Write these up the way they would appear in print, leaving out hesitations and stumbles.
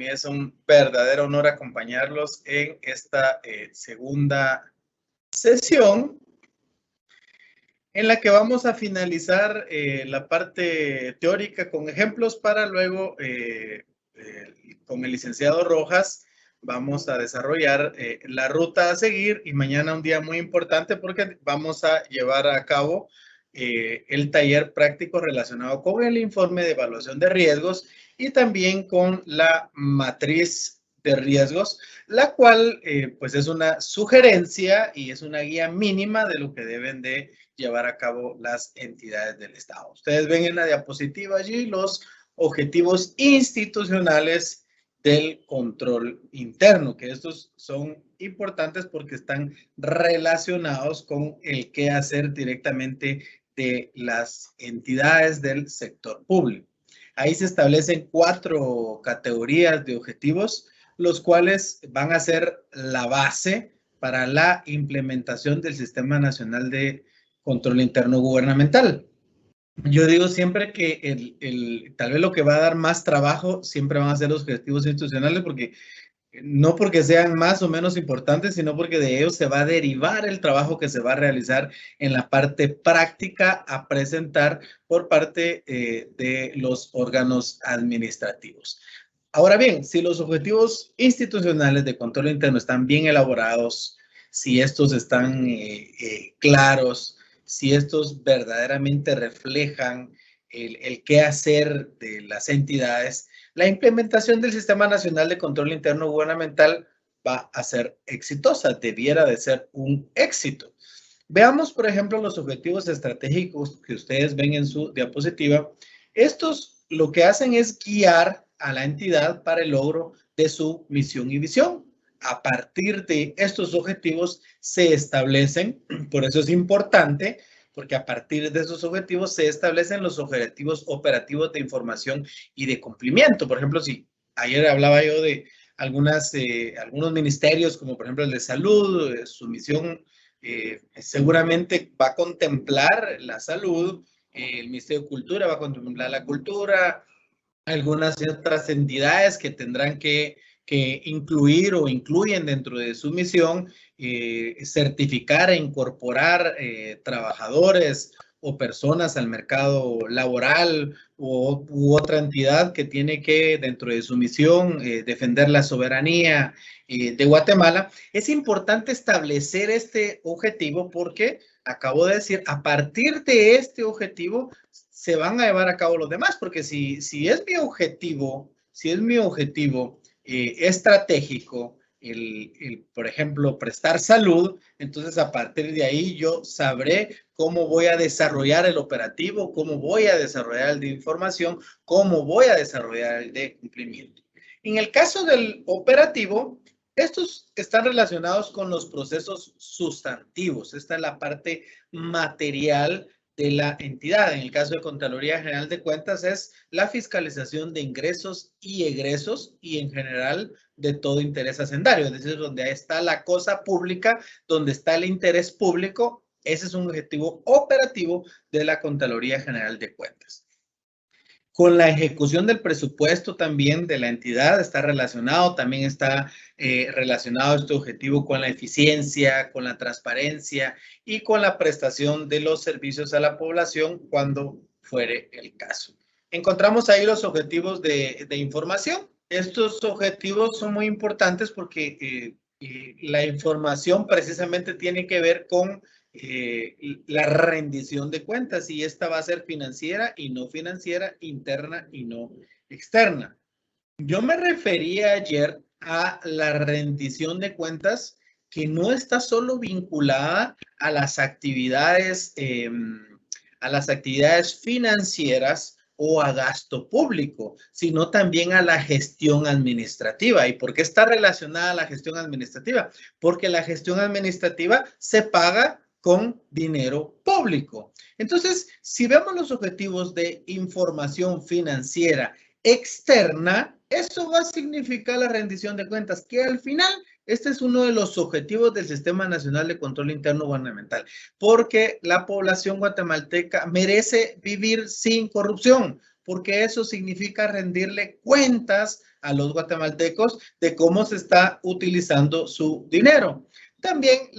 mí es un verdadero honor acompañarlos en esta segunda sesión en la que vamos a finalizar la parte teórica con ejemplos para luego, con el licenciado Rojas, vamos a desarrollar la ruta a seguir y mañana un día muy importante porque vamos a llevar a cabo el taller práctico relacionado con el informe de evaluación de riesgos y también con la matriz de riesgos, la cual pues es una sugerencia y es una guía mínima de lo que deben de llevar a cabo las entidades del Estado. Ustedes ven en la diapositiva allí los objetivos institucionales del control interno, que estos son importantes porque están relacionados con el qué hacer directamente de las entidades del sector público. Ahí se establecen 4 categorías de objetivos, los cuales van a ser la base para la implementación del Sistema Nacional de Control Interno Gubernamental. Yo digo siempre que tal vez lo que va a dar más trabajo siempre van a ser los objetivos institucionales, porque no porque sean más o menos importantes, sino porque de ellos se va a derivar el trabajo que se va a realizar en la parte práctica a presentar por parte de los órganos administrativos. Ahora bien, si los objetivos institucionales de control interno están bien elaborados, si estos están claros, si estos verdaderamente reflejan el qué hacer de las entidades, la implementación del Sistema Nacional de Control Interno Gubernamental va a ser exitosa, debiera de ser un éxito. Veamos, por ejemplo, los objetivos estratégicos que ustedes ven en su diapositiva. Estos lo que hacen es guiar a la entidad para el logro de su misión y visión. A partir de estos objetivos se establecen, por eso es importante, porque a partir de esos objetivos se establecen los objetivos operativos de información y de cumplimiento. Por ejemplo, si ayer hablaba yo de algunos ministerios, como por ejemplo el de salud, su misión seguramente va a contemplar la salud, el Ministerio de Cultura va a contemplar la cultura, algunas otras entidades que tendrán que incluir o incluyen dentro de su misión, certificar e incorporar trabajadores o personas al mercado laboral u otra entidad que tiene que, dentro de su misión, defender la soberanía de Guatemala. Es importante establecer este objetivo porque, acabo de decir, a partir de este objetivo se van a llevar a cabo los demás, porque si es mi objetivo, estratégico, por ejemplo, prestar salud, entonces a partir de ahí yo sabré cómo voy a desarrollar el operativo, cómo voy a desarrollar el de información, cómo voy a desarrollar el de cumplimiento. En el caso del operativo, estos están relacionados con los procesos sustantivos. Esta es la parte material de la entidad. En el caso de Contraloría General de Cuentas es la fiscalización de ingresos y egresos y en general de todo interés hacendario, es decir, donde está la cosa pública, donde está el interés público. Ese es un objetivo operativo de la Contraloría General de Cuentas. Con la ejecución del presupuesto también de la entidad está relacionado, también está relacionado este objetivo con la eficiencia, con la transparencia y con la prestación de los servicios a la población cuando fuere el caso. Encontramos ahí los objetivos de información. Estos objetivos son muy importantes porque la información precisamente tiene que ver con la rendición de cuentas, y esta va a ser financiera y no financiera, interna y no externa. Yo me refería ayer a la rendición de cuentas que no está solo vinculada a las actividades financieras o a gasto público, sino también a la gestión administrativa. ¿Y por qué está relacionada a la gestión administrativa? Porque la gestión administrativa se paga con dinero público. Entonces, si vemos los objetivos de información financiera externa, eso va a significar la rendición de cuentas, que al final este es uno de los objetivos del Sistema Nacional de Control Interno Gubernamental, porque la población guatemalteca merece vivir sin corrupción. porque eso significa rendirle cuentas a los guatemaltecos de cómo se está utilizando su dinero. También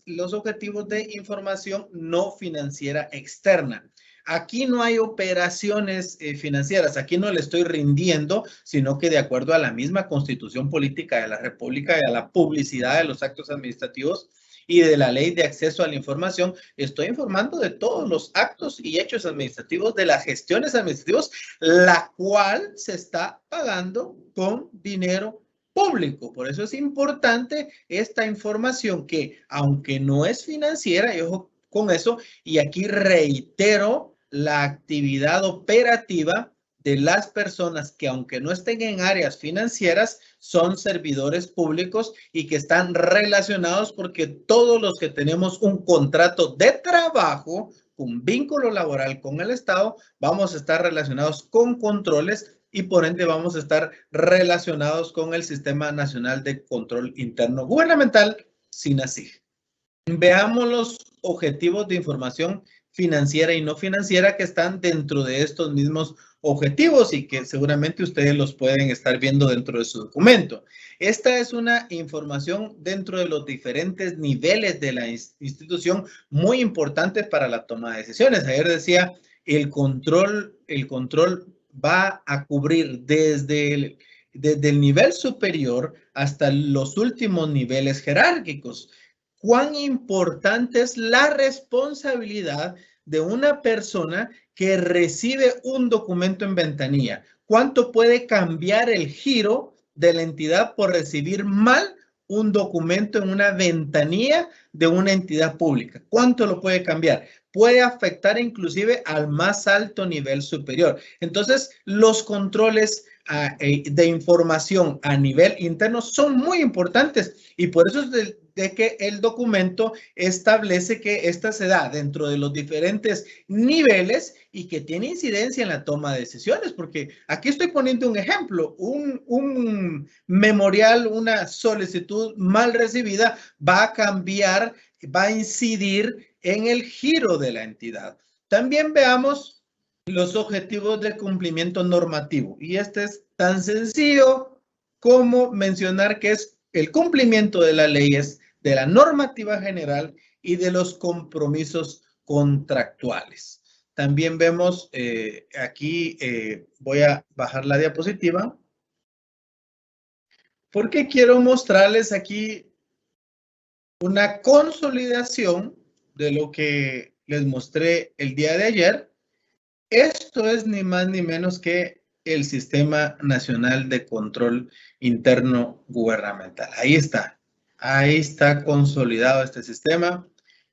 los objetivos de información no financiera externa. Aquí no hay operaciones financieras, aquí no le estoy rindiendo, sino que de acuerdo a la misma Constitución Política de la República y a la publicidad de los actos administrativos y de la Ley de Acceso a la Información, estoy informando de todos los actos y hechos administrativos, de las gestiones administrativas, la cual se está pagando con dinero público. Por eso es importante esta información que, aunque no es financiera, y ojo con eso, y aquí reitero la actividad operativa de las personas que, aunque no estén en áreas financieras, son servidores públicos y que están relacionados, porque todos los que tenemos un contrato de trabajo, un vínculo laboral con el Estado, vamos a estar relacionados con controles y por ende vamos a estar relacionados con el Sistema Nacional de Control Interno Gubernamental, SINASIG. Veamos los objetivos de información financiera y no financiera que están dentro de estos mismos objetivos y que seguramente ustedes los pueden estar viendo dentro de su documento. Esta es una información dentro de los diferentes niveles de la institución muy importante para la toma de decisiones. Ayer decía, el control va a cubrir desde el nivel superior hasta los últimos niveles jerárquicos. Cuán importante es la responsabilidad de una persona que recibe un documento en ventanilla. ¿Cuánto puede cambiar el giro de la entidad por recibir mal un documento en una ventanilla de una entidad pública? ¿Cuánto lo puede cambiar? Puede afectar inclusive al más alto nivel superior. Entonces, los controles de información a nivel interno son muy importantes y por eso es de que el documento establece que esta se da dentro de los diferentes niveles y que tiene incidencia en la toma de decisiones, porque aquí estoy poniendo un ejemplo, un memorial, una solicitud mal recibida va a cambiar, va a incidir en el giro de la entidad. También veamos los objetivos de cumplimiento normativo y este es tan sencillo como mencionar que es el cumplimiento de las leyes, de la normativa general y de los compromisos contractuales. También vemos aquí, voy a bajar la diapositiva, porque quiero mostrarles aquí una consolidación de lo que les mostré el día de ayer. Esto es ni más ni menos que el Sistema Nacional de Control Interno Gubernamental. Ahí está consolidado este sistema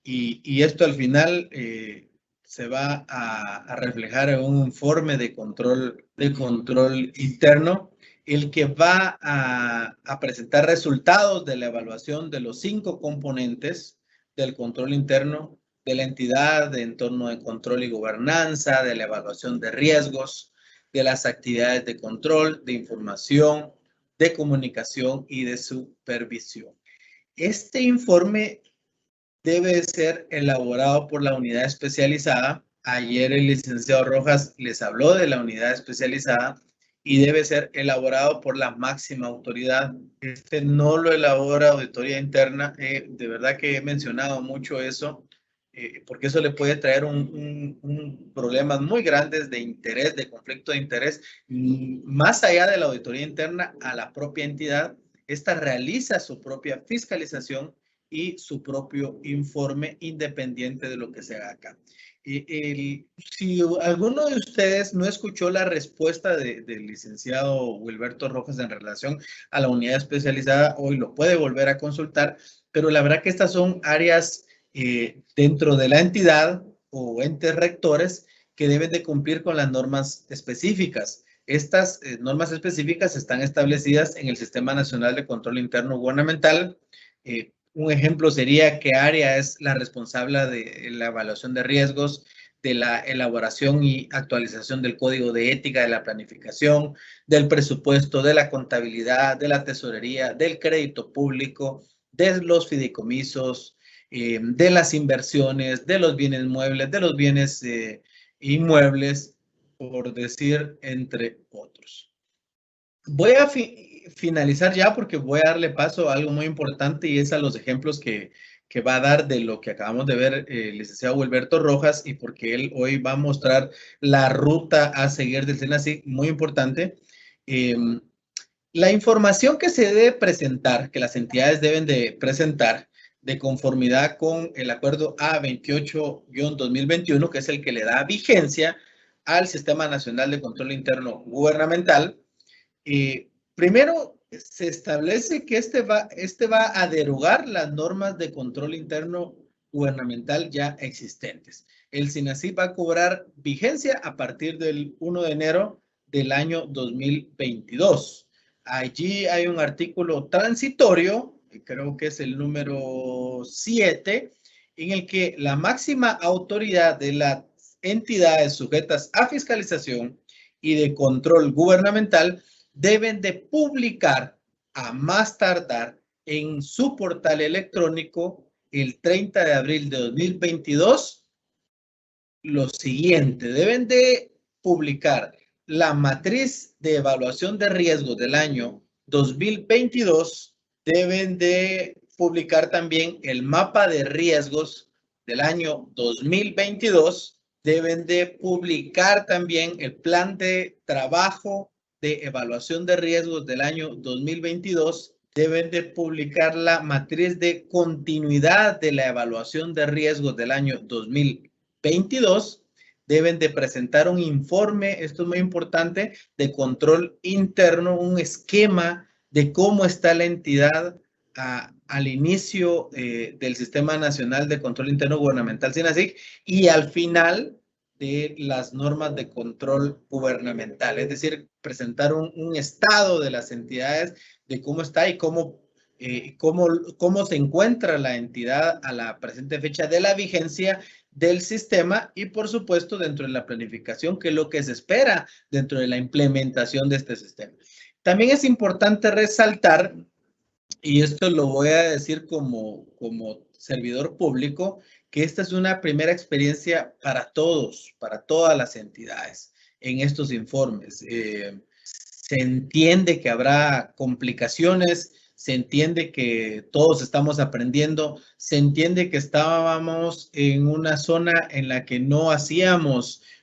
y esto al final se va a reflejar en un informe de control interno, el que va a presentar resultados de la evaluación de los 5 componentes del control interno de la entidad, de entorno de control y gobernanza, de la evaluación de riesgos, de las actividades de control, de información, de comunicación y de supervisión. Este informe debe ser elaborado por la unidad especializada. Ayer el licenciado Rojas les habló de la unidad especializada y debe ser elaborado por la máxima autoridad. Este no lo elabora auditoría interna. De verdad que he mencionado mucho eso, porque eso le puede traer un problemas muy grandes de interés, de conflicto de interés, más allá de la auditoría interna a la propia entidad. Esta realiza su propia fiscalización y su propio informe independiente de lo que se haga acá. Si alguno de ustedes no escuchó la respuesta del licenciado Wilberto Rojas en relación a la unidad especializada, hoy lo puede volver a consultar, pero la verdad que estas son áreas dentro de la entidad o entes rectores que deben de cumplir con las normas específicas. Estas normas específicas están establecidas en el Sistema Nacional de Control Interno Gubernamental. Un ejemplo sería qué área es la responsable de la evaluación de riesgos, de la elaboración y actualización del código de ética de la planificación, del presupuesto, de la contabilidad, de la tesorería, del crédito público, de los fideicomisos, de las inversiones, de los bienes muebles, de los bienes inmuebles, por decir entre otros. Voy a finalizar ya porque voy a darle paso a algo muy importante y es a los ejemplos que va a dar de lo que acabamos de ver el licenciado Wilberto Rojas y porque él hoy va a mostrar la ruta a seguir del SENACIC, muy importante. La información que se debe presentar, que las entidades deben de presentar de conformidad con el acuerdo A28-2021, que es el que le da vigencia al Sistema Nacional de Control Interno Gubernamental. Primero, se establece que este va a derogar las normas de control interno gubernamental ya existentes. El SENACIC va a cobrar vigencia a partir del 1 de enero del año 2022. Allí hay un artículo transitorio, creo que es el número 7, en el que la máxima autoridad de las entidades sujetas a fiscalización y de control gubernamental deben de publicar a más tardar en su portal electrónico el 30 de abril de 2022 lo siguiente. Deben de publicar la matriz de evaluación de riesgos del año 2022. Deben de publicar también el mapa de riesgos del año 2022. Deben de publicar también el plan de trabajo de evaluación de riesgos del año 2022, deben de publicar la matriz de continuidad de la evaluación de riesgos del año 2022, deben de presentar un informe, esto es muy importante, de control interno, un esquema de cómo está la entidad al inicio del Sistema Nacional de Control Interno Gubernamental, SENACIC, y al final de las normas de control gubernamental, es decir, presentar un estado de las entidades, de cómo está y cómo se encuentra la entidad a la presente fecha de la vigencia del sistema y, por supuesto, dentro de la planificación, que es lo que se espera dentro de la implementación de este sistema. También es importante resaltar, y esto lo voy a decir como servidor público, que esta es una primera experiencia para todos, para todas las entidades en estos informes. Se entiende que habrá complicaciones, se entiende que todos estamos aprendiendo, se entiende que estábamos en una zona en la que no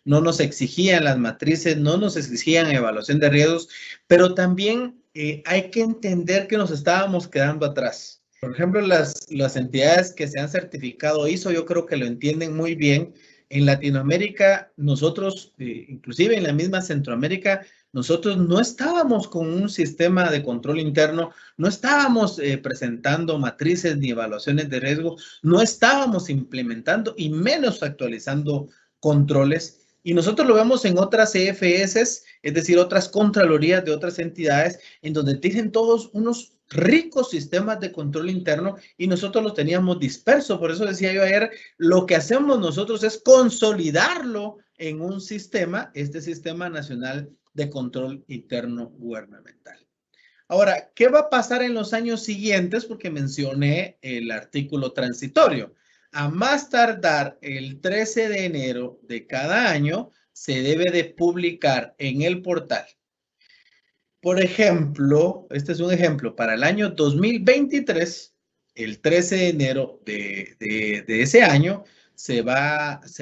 nos exigían las matrices, no nos exigían evaluación de riesgos, pero también hay que entender que nos estábamos quedando atrás. Por ejemplo, las entidades que se han certificado ISO, yo creo que lo entienden muy bien. En Latinoamérica, nosotros, inclusive en la misma Centroamérica, nosotros no estábamos con un sistema de control interno, no estábamos presentando matrices ni evaluaciones de riesgo, no estábamos implementando y menos actualizando controles. Y nosotros lo vemos en otras CFS, es decir, otras contralorías de otras entidades, en donde tienen todos unos ricos sistemas de control interno y nosotros los teníamos dispersos. Por eso decía yo ayer, lo que hacemos nosotros es consolidarlo en un sistema, este Sistema Nacional de Control Interno Gubernamental. Ahora, ¿qué va a pasar en los años siguientes? Porque mencioné el artículo transitorio. A más tardar el 13 de enero de cada año, se debe de publicar en el portal. Por ejemplo, este es un ejemplo, para el año 2023, el 13 de enero de ese año, se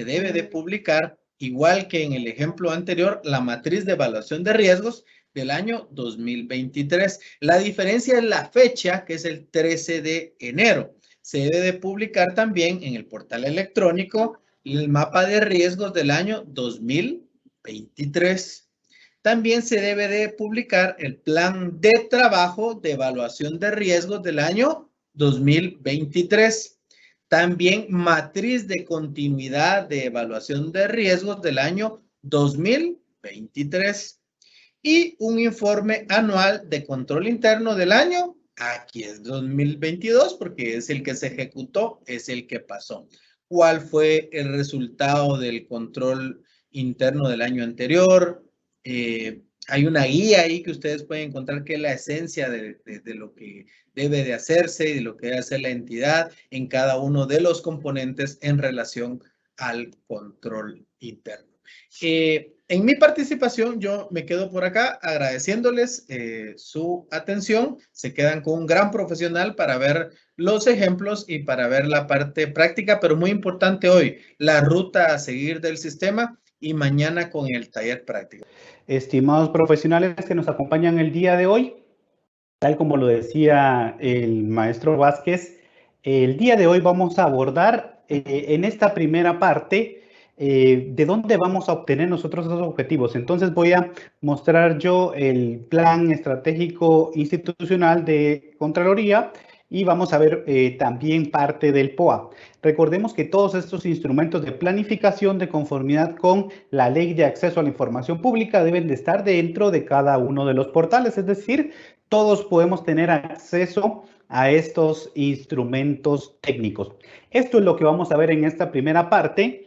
debe de publicar, igual que en el ejemplo anterior, la matriz de evaluación de riesgos del año 2023. La diferencia es la fecha, que es el 13 de enero. Se debe de publicar también en el portal electrónico el mapa de riesgos del año 2023. También se debe de publicar el plan de trabajo de evaluación de riesgos del año 2023. También matriz de continuidad de evaluación de riesgos del año 2023. Y un informe anual de control interno del año, aquí es 2022 porque es el que se ejecutó, es el que pasó. ¿Cuál fue el resultado del control interno del año anterior? Hay una guía ahí que ustedes pueden encontrar que es la esencia de lo que debe de hacerse y de lo que debe hacer la entidad en cada uno de los componentes en relación al control interno. En mi participación, yo me quedo por acá agradeciéndoles su atención. Se quedan con un gran profesional para ver los ejemplos y para ver la parte práctica, pero muy importante hoy, la ruta a seguir del sistema y mañana con el taller práctico. Estimados profesionales que nos acompañan el día de hoy, tal como lo decía el maestro Vázquez, el día de hoy vamos a abordar en esta primera parte de dónde vamos a obtener nosotros esos objetivos. Entonces voy a mostrar yo el plan estratégico institucional de Contraloría y vamos a ver también parte del POA. Recordemos que todos estos instrumentos de planificación de conformidad con la Ley de Acceso a la Información Pública deben de estar dentro de cada uno de los portales, es decir, todos podemos tener acceso a estos instrumentos técnicos. Esto es lo que vamos a ver en esta primera parte.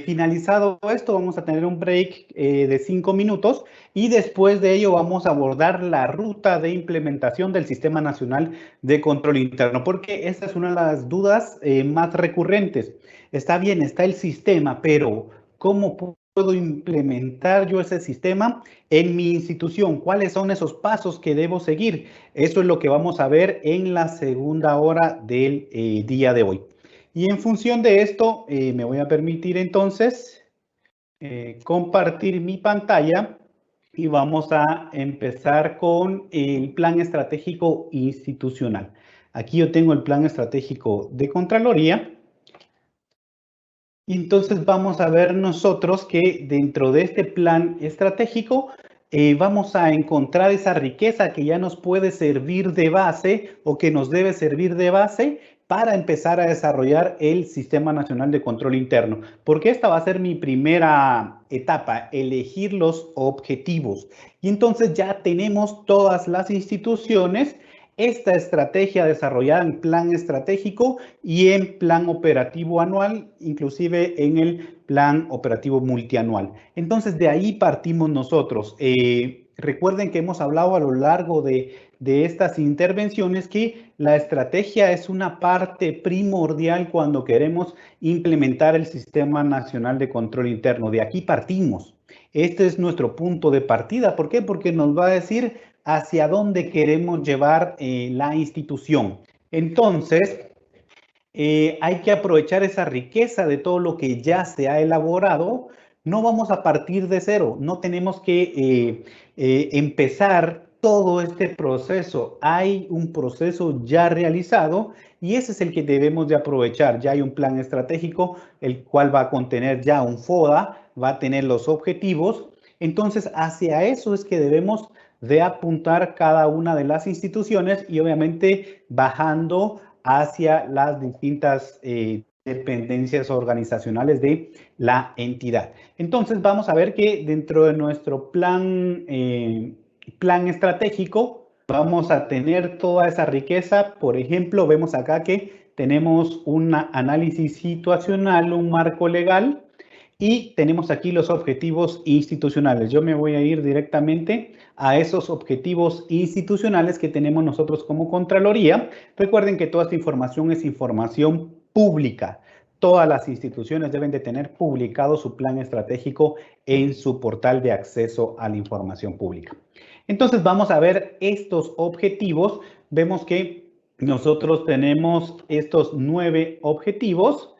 Finalizado esto, vamos a tener un break de 5 minutos y después de ello vamos a abordar la ruta de implementación del Sistema Nacional de Control Interno, porque esta es una de las dudas más recurrentes. Está bien, está el sistema, pero ¿cómo puedo implementar yo ese sistema en mi institución? ¿Cuáles son esos pasos que debo seguir? Eso es lo que vamos a ver en la segunda hora del día de hoy. Y en función de esto, me voy a permitir entonces compartir mi pantalla y vamos a empezar con el plan estratégico institucional. Aquí yo tengo el plan estratégico de Contraloría. Y entonces vamos a ver nosotros que dentro de este plan estratégico vamos a encontrar esa riqueza que ya nos puede servir de base o que nos debe servir de base para empezar a desarrollar el Sistema Nacional de Control Interno. Porque esta va a ser mi primera etapa, elegir los objetivos. Y entonces ya tenemos todas las instituciones esta estrategia desarrollada en plan estratégico y en plan operativo anual, inclusive en el plan operativo multianual. Entonces, de ahí partimos nosotros. Recuerden que hemos hablado a lo largo de estas intervenciones que la estrategia es una parte primordial cuando queremos implementar el Sistema Nacional de Control Interno. De aquí partimos. Este es nuestro punto de partida. ¿Por qué? Porque nos va a decir hacia dónde queremos llevar la institución. Entonces, hay que aprovechar esa riqueza de todo lo que ya se ha elaborado. No vamos a partir de cero, no tenemos que empezar todo este proceso. Hay un proceso ya realizado y ese es el que debemos de aprovechar. Ya hay un plan estratégico, el cual va a contener ya un FODA, va a tener los objetivos. Entonces, hacia eso es que debemos de apuntar cada una de las instituciones y obviamente bajando hacia las distintas dependencias organizacionales de la entidad. Entonces vamos a ver que dentro de nuestro plan estratégico vamos a tener toda esa riqueza. Por ejemplo, vemos acá que tenemos un análisis situacional, un marco legal, y tenemos aquí los objetivos institucionales. Yo me voy a ir directamente a esos objetivos institucionales que tenemos nosotros como Contraloría. Recuerden que toda esta información es información pública. Todas las instituciones deben de tener publicado su plan estratégico en su portal de acceso a la información pública. Entonces vamos a ver estos objetivos. Vemos que nosotros tenemos estos 9 objetivos.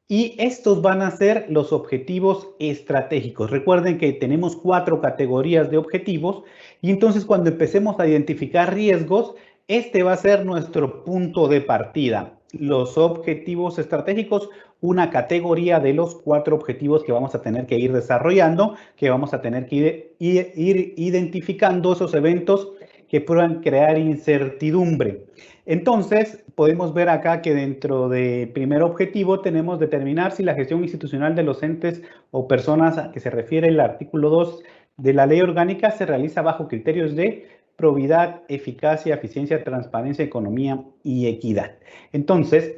Y estos van a ser los objetivos estratégicos. Recuerden que tenemos 4 categorías de objetivos y entonces cuando empecemos a identificar riesgos, este va a ser nuestro punto de partida. Los objetivos estratégicos, una categoría de los 4 objetivos que vamos a tener que ir desarrollando, que vamos a tener que ir identificando esos eventos que puedan crear incertidumbre. Entonces, podemos ver acá que dentro de primer objetivo tenemos determinar si la gestión institucional de los entes o personas a que se refiere el artículo 2 de la ley orgánica se realiza bajo criterios de probidad, eficacia, eficiencia, transparencia, economía y equidad. Entonces,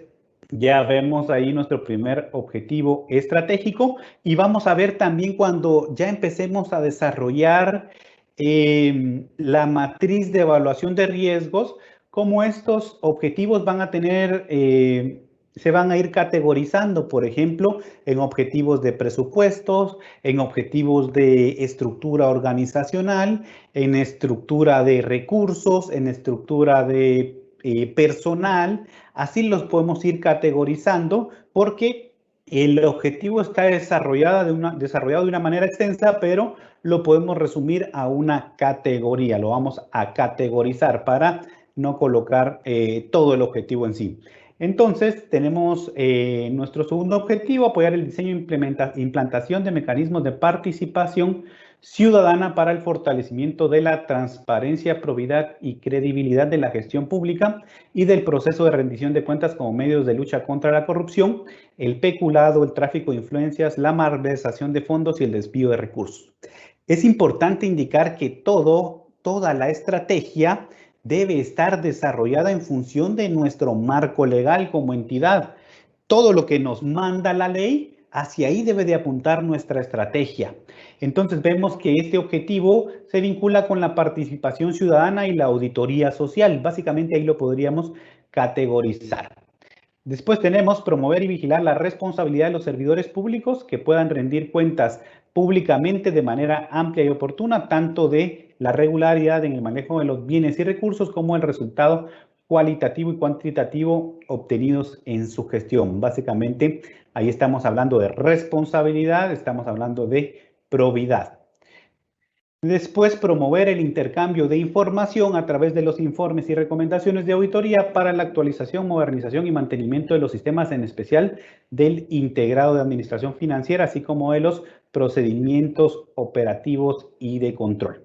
ya vemos ahí nuestro primer objetivo estratégico y vamos a ver también cuando ya empecemos a desarrollar la matriz de evaluación de riesgos, cómo estos objetivos van a tener se van a ir categorizando, por ejemplo, en objetivos de presupuestos, en objetivos de estructura organizacional, en estructura de recursos, en estructura de personal. Así los podemos ir categorizando porque el objetivo está desarrollado de una manera extensa, pero lo podemos resumir a una categoría. Lo vamos a categorizar para no colocar todo el objetivo en sí. Entonces, tenemos nuestro segundo objetivo, apoyar el diseño e implantación de mecanismos de participación ciudadana para el fortalecimiento de la transparencia, probidad y credibilidad de la gestión pública y del proceso de rendición de cuentas como medios de lucha contra la corrupción, el peculado, el tráfico de influencias, la malversación de fondos y el desvío de recursos. Es importante indicar que toda la estrategia debe estar desarrollada en función de nuestro marco legal como entidad. Todo lo que nos manda la ley, hacia ahí debe de apuntar nuestra estrategia. Entonces vemos que este objetivo se vincula con la participación ciudadana y la auditoría social. Básicamente ahí lo podríamos categorizar. Después tenemos promover y vigilar la responsabilidad de los servidores públicos que puedan rendir cuentas públicamente de manera amplia y oportuna, tanto de la regularidad en el manejo de los bienes y recursos como el resultado cualitativo y cuantitativo obtenidos en su gestión. Básicamente, ahí estamos hablando de responsabilidad, estamos hablando de probidad. Después, promover el intercambio de información a través de los informes y recomendaciones de auditoría para la actualización, modernización y mantenimiento de los sistemas, en especial del integrado de administración financiera, así como de los procedimientos operativos y de control.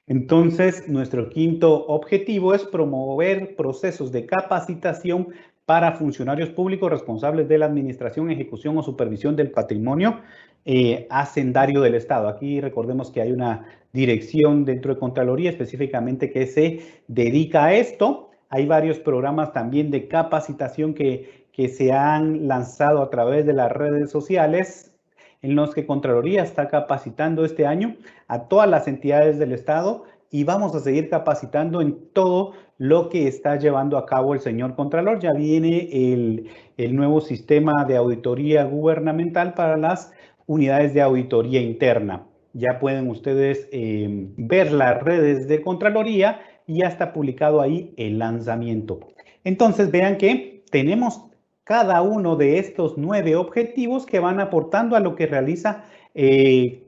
Entonces, nuestro quinto objetivo es promover procesos de capacitación para funcionarios públicos responsables de la administración, ejecución o supervisión del patrimonio hacendario del Estado. Aquí recordemos que hay una dirección dentro de Contraloría específicamente que se dedica a esto. Hay varios programas también de capacitación que se han lanzado a través de las redes sociales, en los que Contraloría está capacitando este año a todas las entidades del Estado y vamos a seguir capacitando en todo lo que está llevando a cabo el señor Contralor. Ya viene el nuevo sistema de auditoría gubernamental para las unidades de auditoría interna. Ya pueden ustedes ver las redes de Contraloría y ya está publicado ahí el lanzamiento. Entonces vean que tenemos cada uno de estos 9 objetivos que van aportando a lo que realiza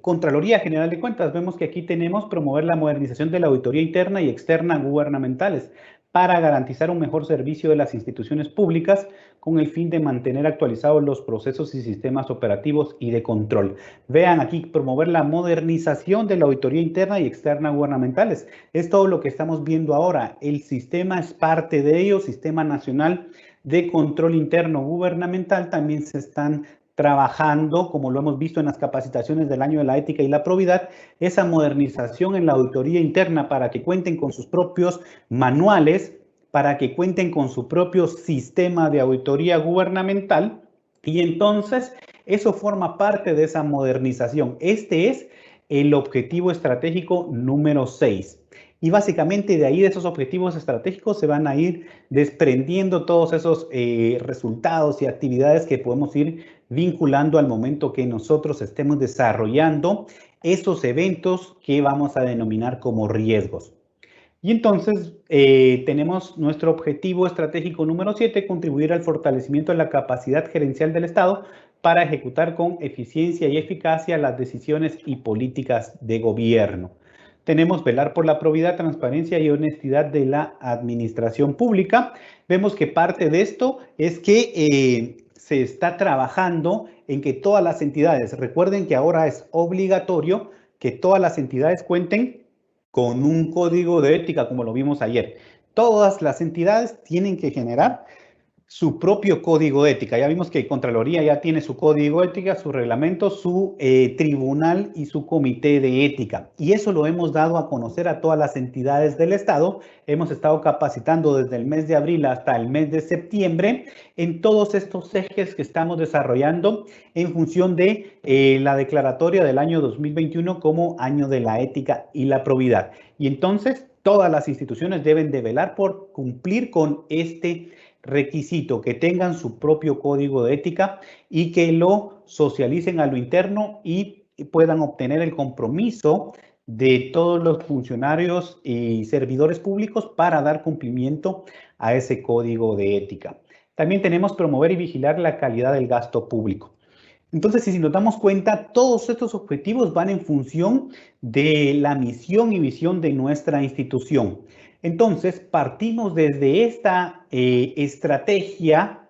Contraloría General de Cuentas. Vemos que aquí tenemos promover la modernización de la auditoría interna y externa gubernamentales para garantizar un mejor servicio de las instituciones públicas con el fin de mantener actualizados los procesos y sistemas operativos y de control. Vean aquí, promover la modernización de la auditoría interna y externa gubernamentales. Es todo lo que estamos viendo ahora. El sistema es parte de ello, Sistema Nacional de Control Interno Gubernamental. También se están trabajando, como lo hemos visto en las capacitaciones del año de la ética y la probidad, esa modernización en la auditoría interna para que cuenten con sus propios manuales, para que cuenten con su propio sistema de auditoría gubernamental, y entonces eso forma parte de esa modernización. Este es el objetivo estratégico número 6. Y básicamente de ahí, de esos objetivos estratégicos, se van a ir desprendiendo todos esos resultados y actividades que podemos ir vinculando al momento que nosotros estemos desarrollando esos eventos que vamos a denominar como riesgos. Y entonces tenemos nuestro objetivo estratégico número 7, contribuir al fortalecimiento de la capacidad gerencial del Estado para ejecutar con eficiencia y eficacia las decisiones y políticas de gobierno. Tenemos velar por la probidad, transparencia y honestidad de la administración pública. Vemos que parte de esto es que se está trabajando en que todas las entidades, recuerden que ahora es obligatorio que todas las entidades cuenten con un código de ética, como lo vimos ayer. Todas las entidades tienen que generar su propio código de ética. Ya vimos que Contraloría ya tiene su código de ética, su reglamento, su tribunal y su comité de ética. Y eso lo hemos dado a conocer a todas las entidades del Estado. Hemos estado capacitando desde el mes de abril hasta el mes de septiembre en todos estos ejes que estamos desarrollando en función de la declaratoria del año 2021 como año de la ética y la probidad. Y entonces todas las instituciones deben de velar por cumplir con este requisito que tengan su propio código de ética y que lo socialicen a lo interno y puedan obtener el compromiso de todos los funcionarios y servidores públicos para dar cumplimiento a ese código de ética. También tenemos promover y vigilar la calidad del gasto público. Entonces, si nos damos cuenta, todos estos objetivos van en función de la misión y visión de nuestra institución. Entonces, partimos desde esta estrategia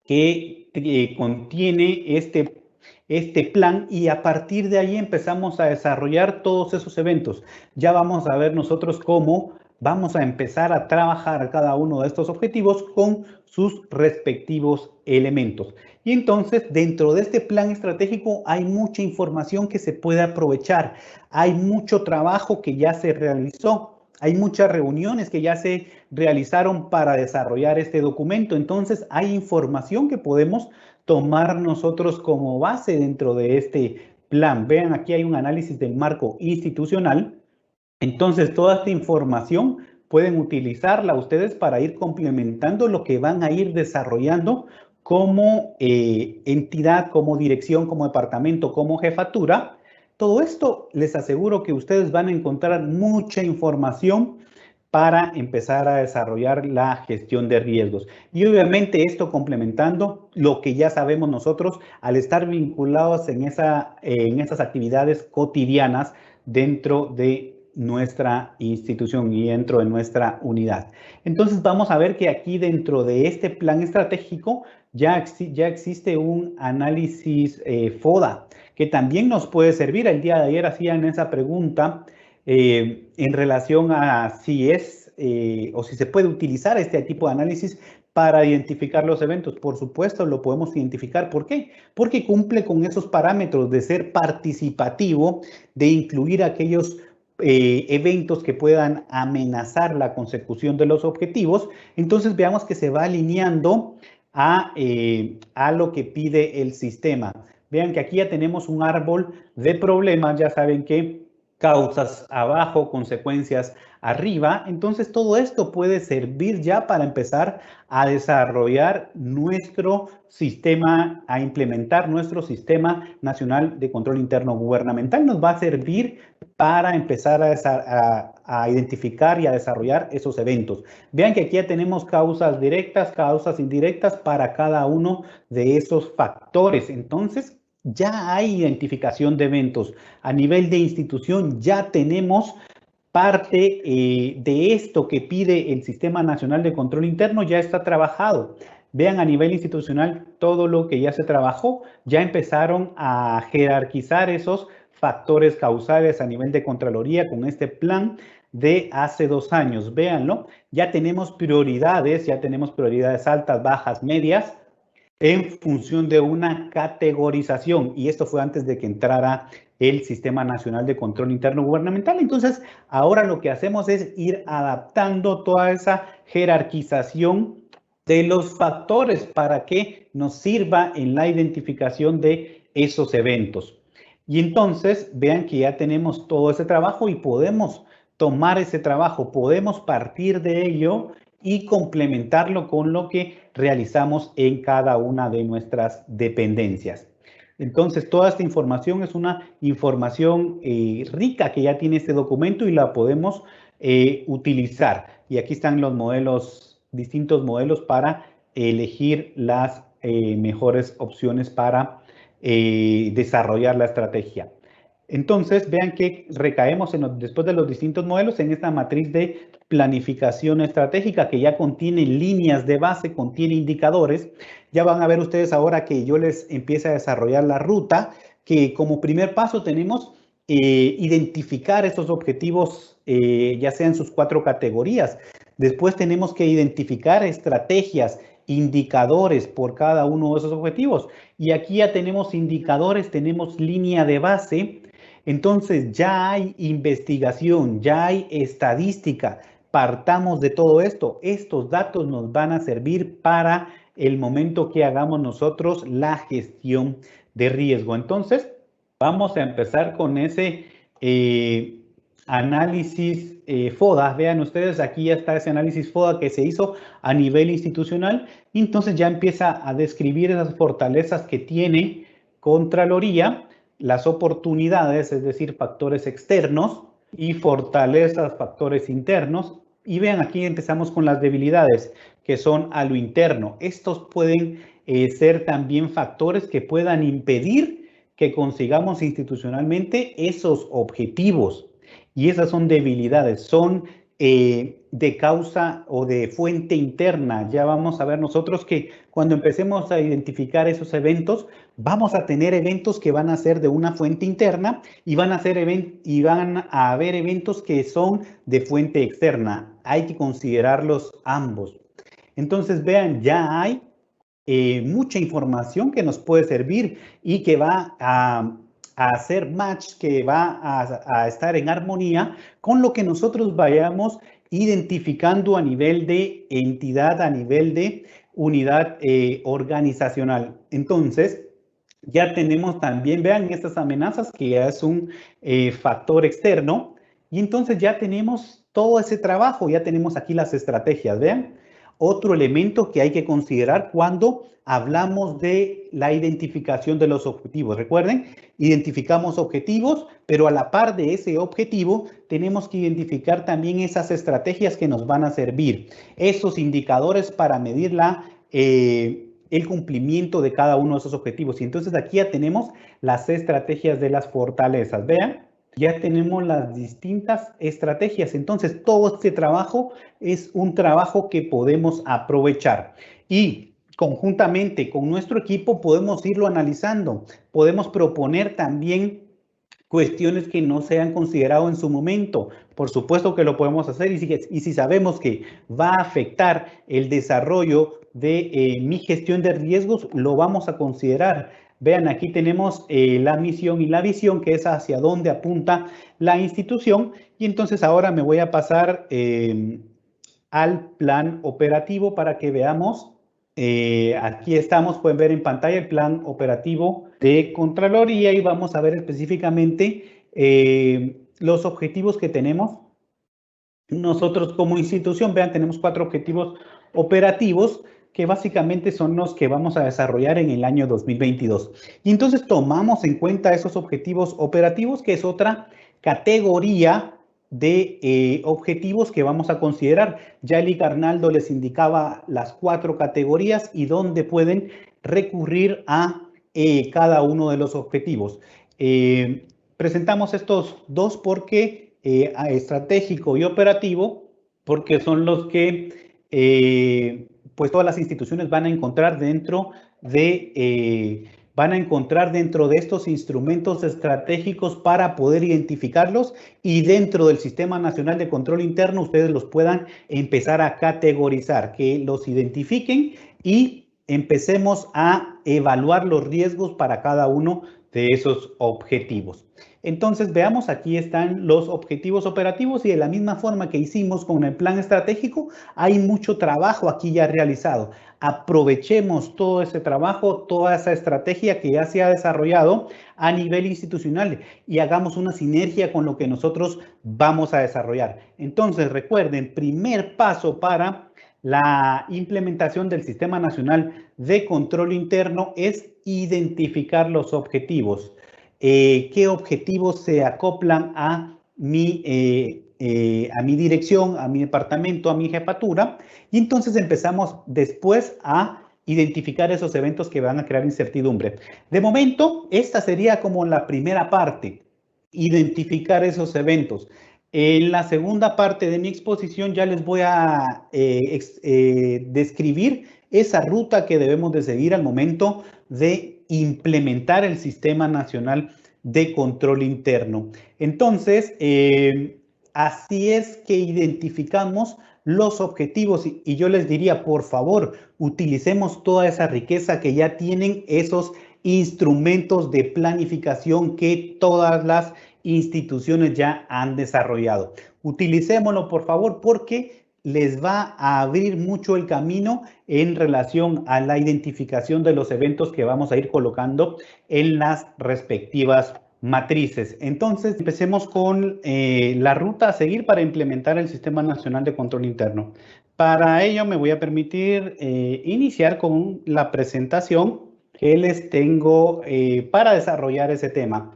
que contiene este plan y a partir de ahí empezamos a desarrollar todos esos eventos. Ya vamos a ver nosotros cómo vamos a empezar a trabajar cada uno de estos objetivos con sus respectivos elementos. Y entonces, dentro de este plan estratégico hay mucha información que se puede aprovechar. Hay mucho trabajo que ya se realizó. Hay muchas reuniones que ya se realizaron para desarrollar este documento. Entonces, hay información que podemos tomar nosotros como base dentro de este plan. Vean, aquí hay un análisis del marco institucional. Entonces, toda esta información pueden utilizarla ustedes para ir complementando lo que van a ir desarrollando como entidad, como dirección, como departamento, como jefatura. Todo esto les aseguro que ustedes van a encontrar mucha información para empezar a desarrollar la gestión de riesgos. Y obviamente esto complementando lo que ya sabemos nosotros al estar vinculados en esas actividades cotidianas dentro de nuestra institución y dentro de nuestra unidad. Entonces vamos a ver que aquí dentro de este plan estratégico ya existe un análisis FODA que también nos puede servir. El día de ayer hacían esa pregunta en relación a si es o si se puede utilizar este tipo de análisis para identificar los eventos. Por supuesto, lo podemos identificar. ¿Por qué? Porque cumple con esos parámetros de ser participativo, de incluir aquellos eventos que puedan amenazar la consecución de los objetivos. Entonces veamos que se va alineando a lo que pide el sistema. Vean que aquí ya tenemos un árbol de problemas, ya saben que causas abajo, consecuencias arriba. Entonces todo esto puede servir ya para empezar a desarrollar nuestro sistema, a implementar nuestro sistema nacional de control interno gubernamental. Nos va a servir para empezar a identificar y a desarrollar esos eventos. Vean que aquí ya tenemos causas directas, causas indirectas para cada uno de esos factores. Entonces, ya hay identificación de eventos. A nivel de institución ya tenemos parte de esto que pide el Sistema Nacional de Control Interno, ya está trabajado. Vean a nivel institucional todo lo que ya se trabajó, ya empezaron a jerarquizar esos factores causales a nivel de Contraloría con este plan de hace 2 años. Véanlo, ya tenemos prioridades altas, bajas, medias, en función de una categorización, y esto fue antes de que entrara el Sistema Nacional de Control Interno Gubernamental. Entonces, ahora lo que hacemos es ir adaptando toda esa jerarquización de los factores para que nos sirva en la identificación de esos eventos. Y entonces, vean que ya tenemos todo ese trabajo y podemos tomar ese trabajo, podemos partir de ello y complementarlo con lo que realizamos en cada una de nuestras dependencias. Entonces, toda esta información es una información rica que ya tiene este documento y la podemos utilizar. Y aquí están los modelos, distintos modelos para elegir las mejores opciones para desarrollar la estrategia. Entonces, vean que recaemos después de los distintos modelos en esta matriz de planificación estratégica que ya contiene líneas de base, contiene indicadores. Ya van a ver ustedes ahora que yo les empiece a desarrollar la ruta, que como primer paso tenemos identificar esos objetivos, ya sean sus 4 categorías. Después tenemos que identificar estrategias, indicadores por cada uno de esos objetivos. Y aquí ya tenemos indicadores, tenemos línea de base. Entonces ya hay investigación, ya hay estadística. Partamos de todo esto. Estos datos nos van a servir para el momento que hagamos nosotros la gestión de riesgo. Entonces, vamos a empezar con ese análisis FODA. Vean ustedes, aquí ya está ese análisis FODA que se hizo a nivel institucional. Y entonces ya empieza a describir esas fortalezas que tiene Contraloría, las oportunidades, es decir, factores externos, y fortalezas, factores internos. Y vean, aquí empezamos con las debilidades, que son a lo interno. Estos pueden ser también factores que puedan impedir que consigamos institucionalmente esos objetivos. Y esas son debilidades, son de causa o de fuente interna. Ya vamos a ver nosotros que cuando empecemos a identificar esos eventos, vamos a tener eventos que van a ser de una fuente interna y van a haber eventos que son de fuente externa. Hay que considerarlos ambos. Entonces, vean, ya hay mucha información que nos puede servir y que va a hacer match, que va a estar en armonía con lo que nosotros vayamos identificando a nivel de entidad, a nivel de unidad organizacional. Entonces, ya tenemos también, vean, estas amenazas que ya es un factor externo, y entonces ya tenemos todo ese trabajo, ya tenemos aquí las estrategias, vean. Otro elemento que hay que considerar cuando hablamos de la identificación de los objetivos. Recuerden, identificamos objetivos, pero a la par de ese objetivo tenemos que identificar también esas estrategias que nos van a servir, esos indicadores para medir el cumplimiento de cada uno de esos objetivos. Y entonces aquí ya tenemos las estrategias de las fortalezas. Vean, ya tenemos las distintas estrategias. Entonces, todo este trabajo es un trabajo que podemos aprovechar. Y conjuntamente con nuestro equipo podemos irlo analizando. Podemos proponer también cuestiones que no se han considerado en su momento. Por supuesto que lo podemos hacer y si sabemos que va a afectar el desarrollo de mi gestión de riesgos, lo vamos a considerar. Vean, aquí tenemos la misión y la visión, que es hacia dónde apunta la institución. Y entonces ahora me voy a pasar al plan operativo para que veamos. Aquí estamos, pueden ver en pantalla el plan operativo de Contraloría y vamos a ver específicamente los objetivos que tenemos nosotros como institución. Vean, tenemos 4 objetivos operativos que básicamente son los que vamos a desarrollar en el año 2022. Y entonces tomamos en cuenta esos objetivos operativos, que es otra categoría de objetivos que vamos a considerar. Ya Eli Arnaldo les indicaba las 4 categorías y dónde pueden recurrir a cada uno de los objetivos. Presentamos estos 2 porque estratégico y operativo, porque son los que pues todas las instituciones van a encontrar dentro de estos instrumentos estratégicos para poder identificarlos, y dentro del Sistema Nacional de Control Interno ustedes los puedan empezar a categorizar, que los identifiquen y empecemos a evaluar los riesgos para cada uno de esos objetivos. Entonces, veamos, aquí están los objetivos operativos y de la misma forma que hicimos con el plan estratégico, hay mucho trabajo aquí ya realizado. Aprovechemos todo ese trabajo, toda esa estrategia que ya se ha desarrollado a nivel institucional y hagamos una sinergia con lo que nosotros vamos a desarrollar. Entonces, recuerden, primer paso para la implementación del Sistema Nacional de Control Interno es identificar los objetivos. ¿Qué objetivos se acoplan a mi dirección, a mi departamento, a mi jefatura? Y entonces empezamos después a identificar esos eventos que van a crear incertidumbre. De momento, esta sería como la primera parte, identificar esos eventos. En la segunda parte de mi exposición ya les voy a describir esa ruta que debemos de seguir al momento de implementar el Sistema Nacional de Control Interno. Entonces, así es que identificamos los objetivos y yo les diría, por favor, utilicemos toda esa riqueza que ya tienen esos instrumentos de planificación que todas las instituciones ya han desarrollado. Utilicémoslo, por favor, porque les va a abrir mucho el camino en relación a la identificación de los eventos que vamos a ir colocando en las respectivas matrices. Entonces, empecemos con la ruta a seguir para implementar el Sistema Nacional de Control Interno. Para ello, me voy a permitir iniciar con la presentación que les tengo para desarrollar ese tema.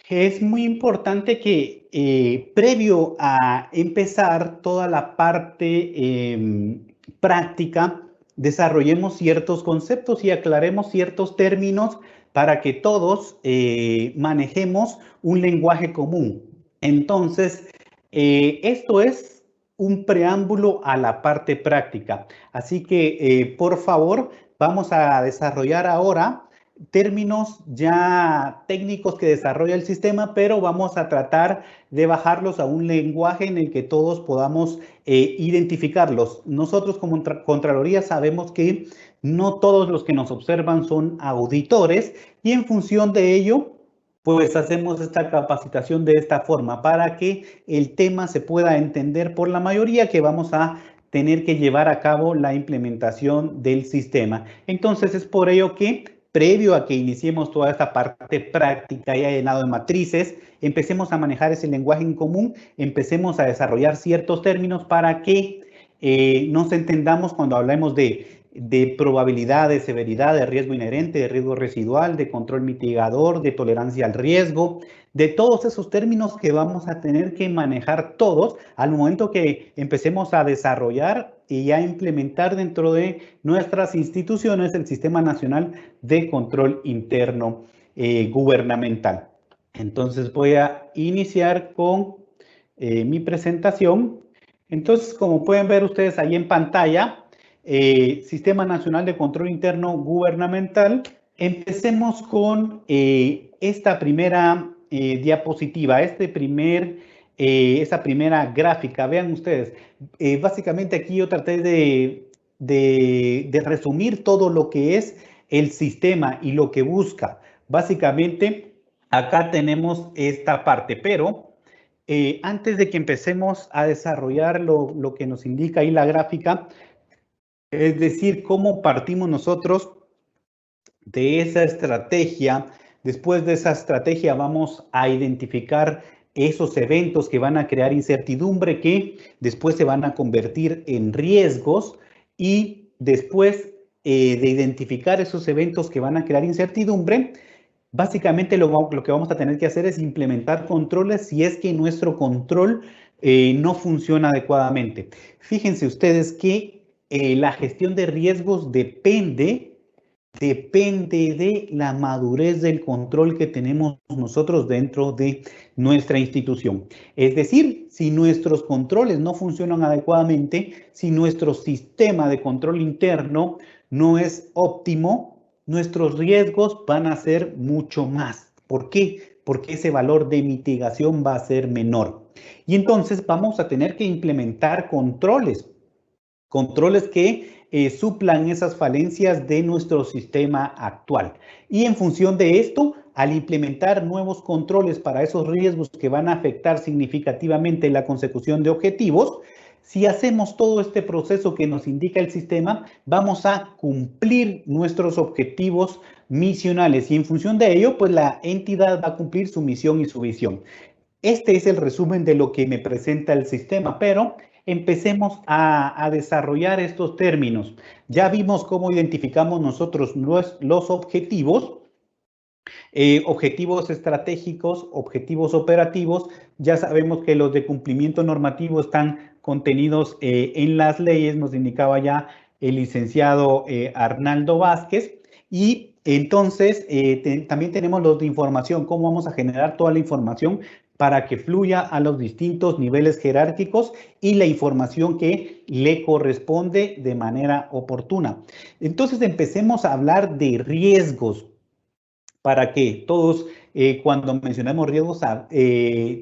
Es muy importante que previo a empezar toda la parte práctica, desarrollemos ciertos conceptos y aclaremos ciertos términos para que todos manejemos un lenguaje común. Entonces, esto es un preámbulo a la parte práctica. Así que, por favor, vamos a desarrollar ahora términos ya técnicos que desarrolla el sistema, pero vamos a tratar de bajarlos a un lenguaje en el que todos podamos identificarlos. Nosotros como Contraloría sabemos que no todos los que nos observan son auditores y en función de ello, pues hacemos esta capacitación de esta forma para que el tema se pueda entender por la mayoría que vamos a tener que llevar a cabo la implementación del sistema. Entonces es por ello que previo a que iniciemos toda esta parte práctica ya llenado de matrices, empecemos a manejar ese lenguaje en común, empecemos a desarrollar ciertos términos para que nos entendamos cuando hablemos de probabilidad, de severidad, de riesgo inherente, de riesgo residual, de control mitigador, de tolerancia al riesgo, de todos esos términos que vamos a tener que manejar todos al momento que empecemos a desarrollar y a implementar dentro de nuestras instituciones el Sistema Nacional de Control Interno Gubernamental. Entonces voy a iniciar con mi presentación. Entonces, como pueden ver ustedes ahí en pantalla, Sistema Nacional de Control Interno Gubernamental. Empecemos con esta primera diapositiva, esa primera gráfica. Vean ustedes, básicamente aquí yo traté de resumir todo lo que es el sistema y lo que busca. Básicamente, acá tenemos esta parte, pero antes de que empecemos a desarrollar lo que nos indica ahí la gráfica, es decir, cómo partimos nosotros de esa estrategia. Después de esa estrategia vamos a identificar esos eventos que van a crear incertidumbre, que después se van a convertir en riesgos, y después de identificar esos eventos que van a crear incertidumbre, básicamente lo que vamos a tener que hacer es implementar controles si es que nuestro control no funciona adecuadamente. Fíjense ustedes que la gestión de riesgos depende de la madurez del control que tenemos nosotros dentro de nuestra institución. Es decir, si nuestros controles no funcionan adecuadamente, si nuestro sistema de control interno no es óptimo, nuestros riesgos van a ser mucho más. ¿Por qué? Porque ese valor de mitigación va a ser menor. Y entonces vamos a tener que implementar controles que suplan esas falencias de nuestro sistema actual. Y en función de esto, al implementar nuevos controles para esos riesgos que van a afectar significativamente la consecución de objetivos, si hacemos todo este proceso que nos indica el sistema, vamos a cumplir nuestros objetivos misionales y en función de ello, pues la entidad va a cumplir su misión y su visión. Este es el resumen de lo que me presenta el sistema, pero empecemos a desarrollar estos términos. Ya vimos cómo identificamos nosotros los objetivos, objetivos estratégicos, objetivos operativos. Ya sabemos que los de cumplimiento normativo están contenidos en las leyes, nos indicaba ya el licenciado Arnaldo Vázquez. Y entonces también tenemos los de información, cómo vamos a generar toda la información para que fluya a los distintos niveles jerárquicos y la información que le corresponde de manera oportuna. Entonces empecemos a hablar de riesgos para que todos cuando mencionamos riesgos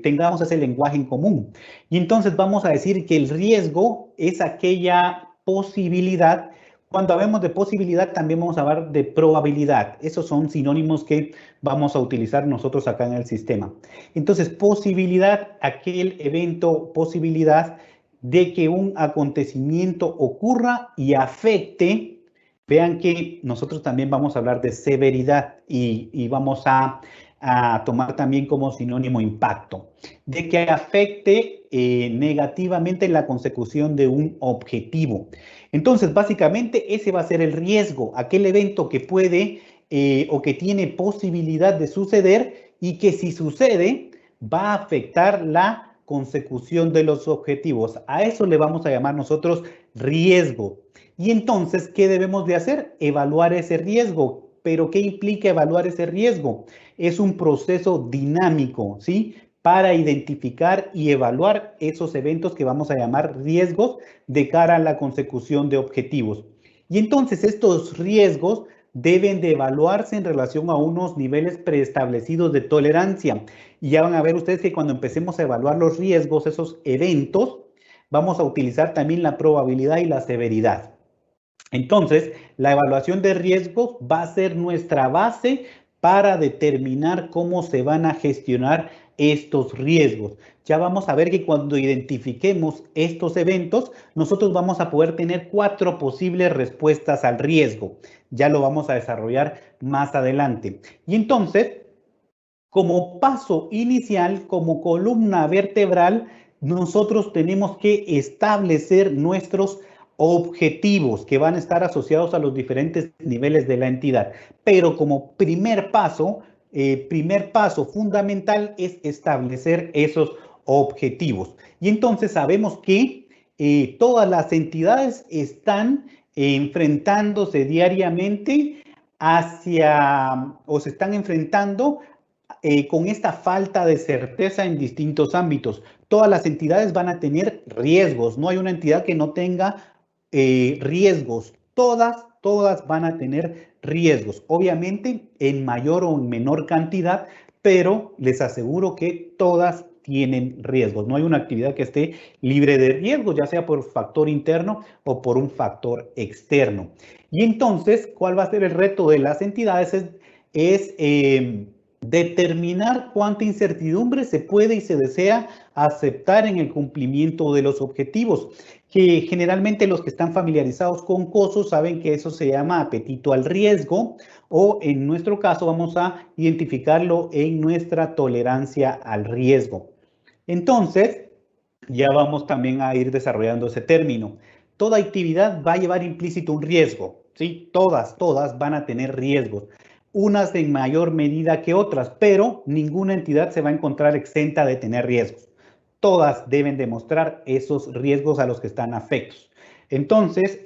tengamos ese lenguaje en común. Y entonces vamos a decir que el riesgo es aquella posibilidad. Cuando hablemos de posibilidad, también vamos a hablar de probabilidad. Esos son sinónimos que vamos a utilizar nosotros acá en el sistema. Entonces, posibilidad, aquel evento, posibilidad de que un acontecimiento ocurra y afecte. Vean que nosotros también vamos a hablar de severidad y vamos a a tomar también como sinónimo impacto, de que afecte negativamente la consecución de un objetivo. Entonces, básicamente, ese va a ser el riesgo, aquel evento que puede o que tiene posibilidad de suceder y que si sucede va a afectar la consecución de los objetivos. A eso le vamos a llamar nosotros riesgo. Y entonces, ¿qué debemos de hacer? Evaluar ese riesgo. ¿Pero qué implica evaluar ese riesgo? Es un proceso dinámico, ¿sí? Para identificar y evaluar esos eventos que vamos a llamar riesgos de cara a la consecución de objetivos. Y entonces estos riesgos deben de evaluarse en relación a unos niveles preestablecidos de tolerancia. Y ya van a ver ustedes que cuando empecemos a evaluar los riesgos, esos eventos, vamos a utilizar también la probabilidad y la severidad. Entonces, la evaluación de riesgos va a ser nuestra base para determinar cómo se van a gestionar estos riesgos. Ya vamos a ver que cuando identifiquemos estos eventos, nosotros vamos a poder tener 4 posibles respuestas al riesgo. Ya lo vamos a desarrollar más adelante. Y entonces, como paso inicial, como columna vertebral, nosotros tenemos que establecer nuestros objetivos que van a estar asociados a los diferentes niveles de la entidad. Pero como primer paso fundamental es establecer esos objetivos. Y entonces sabemos que todas las entidades están enfrentándose diariamente o se están enfrentando con esta falta de certeza en distintos ámbitos. Todas las entidades van a tener riesgos. No hay una entidad que no tenga riesgos. Todas van a tener riesgos. Obviamente en mayor o en menor cantidad, pero les aseguro que todas tienen riesgos. No hay una actividad que esté libre de riesgos, ya sea por factor interno o por un factor externo. Y entonces, ¿cuál va a ser el reto de las entidades? Es determinar cuánta incertidumbre se puede y se desea aceptar en el cumplimiento de los objetivos, que generalmente los que están familiarizados con COSO saben que eso se llama apetito al riesgo, o en nuestro caso vamos a identificarlo en nuestra tolerancia al riesgo. Entonces, ya vamos también a ir desarrollando ese término. Toda actividad va a llevar implícito un riesgo, ¿sí? Todas van a tener riesgos, unas en mayor medida que otras, pero ninguna entidad se va a encontrar exenta de tener riesgos. Todas deben demostrar esos riesgos a los que están afectos. Entonces,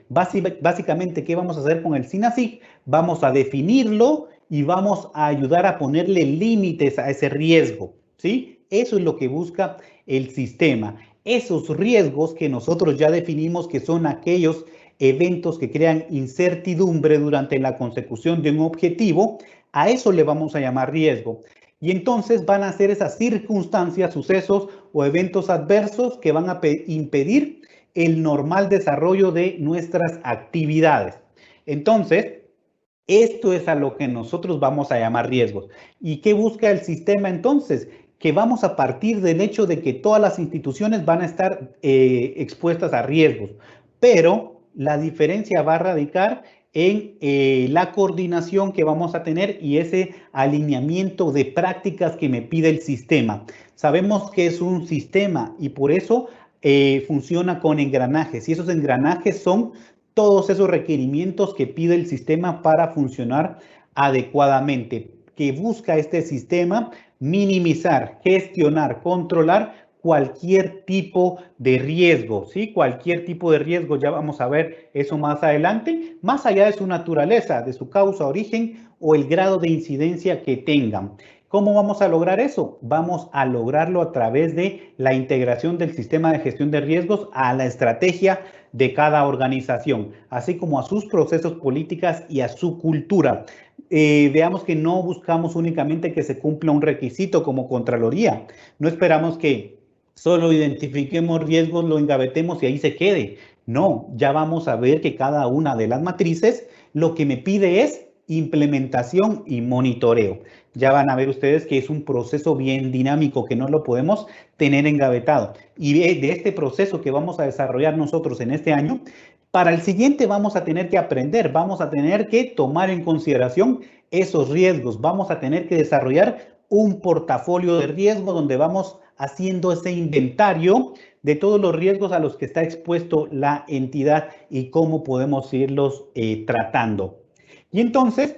básicamente, ¿qué vamos a hacer con el SINASIG? Vamos a definirlo y vamos a ayudar a ponerle límites a ese riesgo, ¿sí? Eso es lo que busca el sistema. Esos riesgos que nosotros ya definimos que son aquellos eventos que crean incertidumbre durante la consecución de un objetivo, a eso le vamos a llamar riesgo. Y entonces van a ser esas circunstancias, sucesos o eventos adversos que van a impedir el normal desarrollo de nuestras actividades. Entonces, esto es a lo que nosotros vamos a llamar riesgos. ¿Y qué busca el sistema entonces? Que vamos a partir del hecho de que todas las instituciones van a estar expuestas a riesgos, pero la diferencia va a radicar en la coordinación que vamos a tener y ese alineamiento de prácticas que me pide el sistema. Sabemos que es un sistema y por eso funciona con engranajes, y esos engranajes son todos esos requerimientos que pide el sistema para funcionar adecuadamente. Que busca este sistema minimizar, gestionar, controlar cualquier tipo de riesgo, ¿sí? Cualquier tipo de riesgo, ya vamos a ver eso más adelante, más allá de su naturaleza, de su causa, origen o el grado de incidencia que tengan. ¿Cómo vamos a lograr eso? Vamos a lograrlo a través de la integración del sistema de gestión de riesgos a la estrategia de cada organización, así como a sus procesos políticas y a su cultura. Veamos que no buscamos únicamente que se cumpla un requisito como Contraloría. No esperamos que solo identifiquemos riesgos, lo engavetemos y ahí se quede. No, ya vamos a ver que cada una de las matrices lo que me pide es implementación y monitoreo. Ya van a ver ustedes que es un proceso bien dinámico que no lo podemos tener engavetado. Y de este proceso que vamos a desarrollar nosotros en este año, para el siguiente vamos a tener que aprender, vamos a tener que tomar en consideración esos riesgos. Vamos a tener que desarrollar un portafolio de riesgo donde vamos haciendo ese inventario de todos los riesgos a los que está expuesto la entidad y cómo podemos irlos tratando. Y entonces,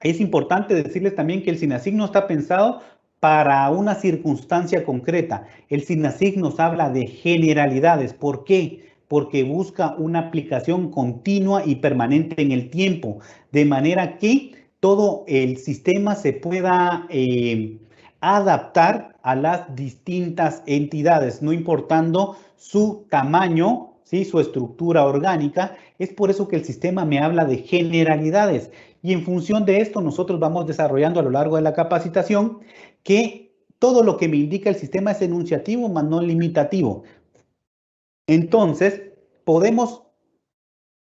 es importante decirles también que el SINASIG no está pensado para una circunstancia concreta. El SINASIG nos habla de generalidades. ¿Por qué? Porque busca una aplicación continua y permanente en el tiempo, de manera que todo el sistema se pueda adaptar a las distintas entidades, no importando su tamaño, ¿sí? Su estructura orgánica. Es por eso que el sistema me habla de generalidades. Y en función de esto, nosotros vamos desarrollando a lo largo de la capacitación que todo lo que me indica el sistema es enunciativo, más no limitativo. Entonces, podemos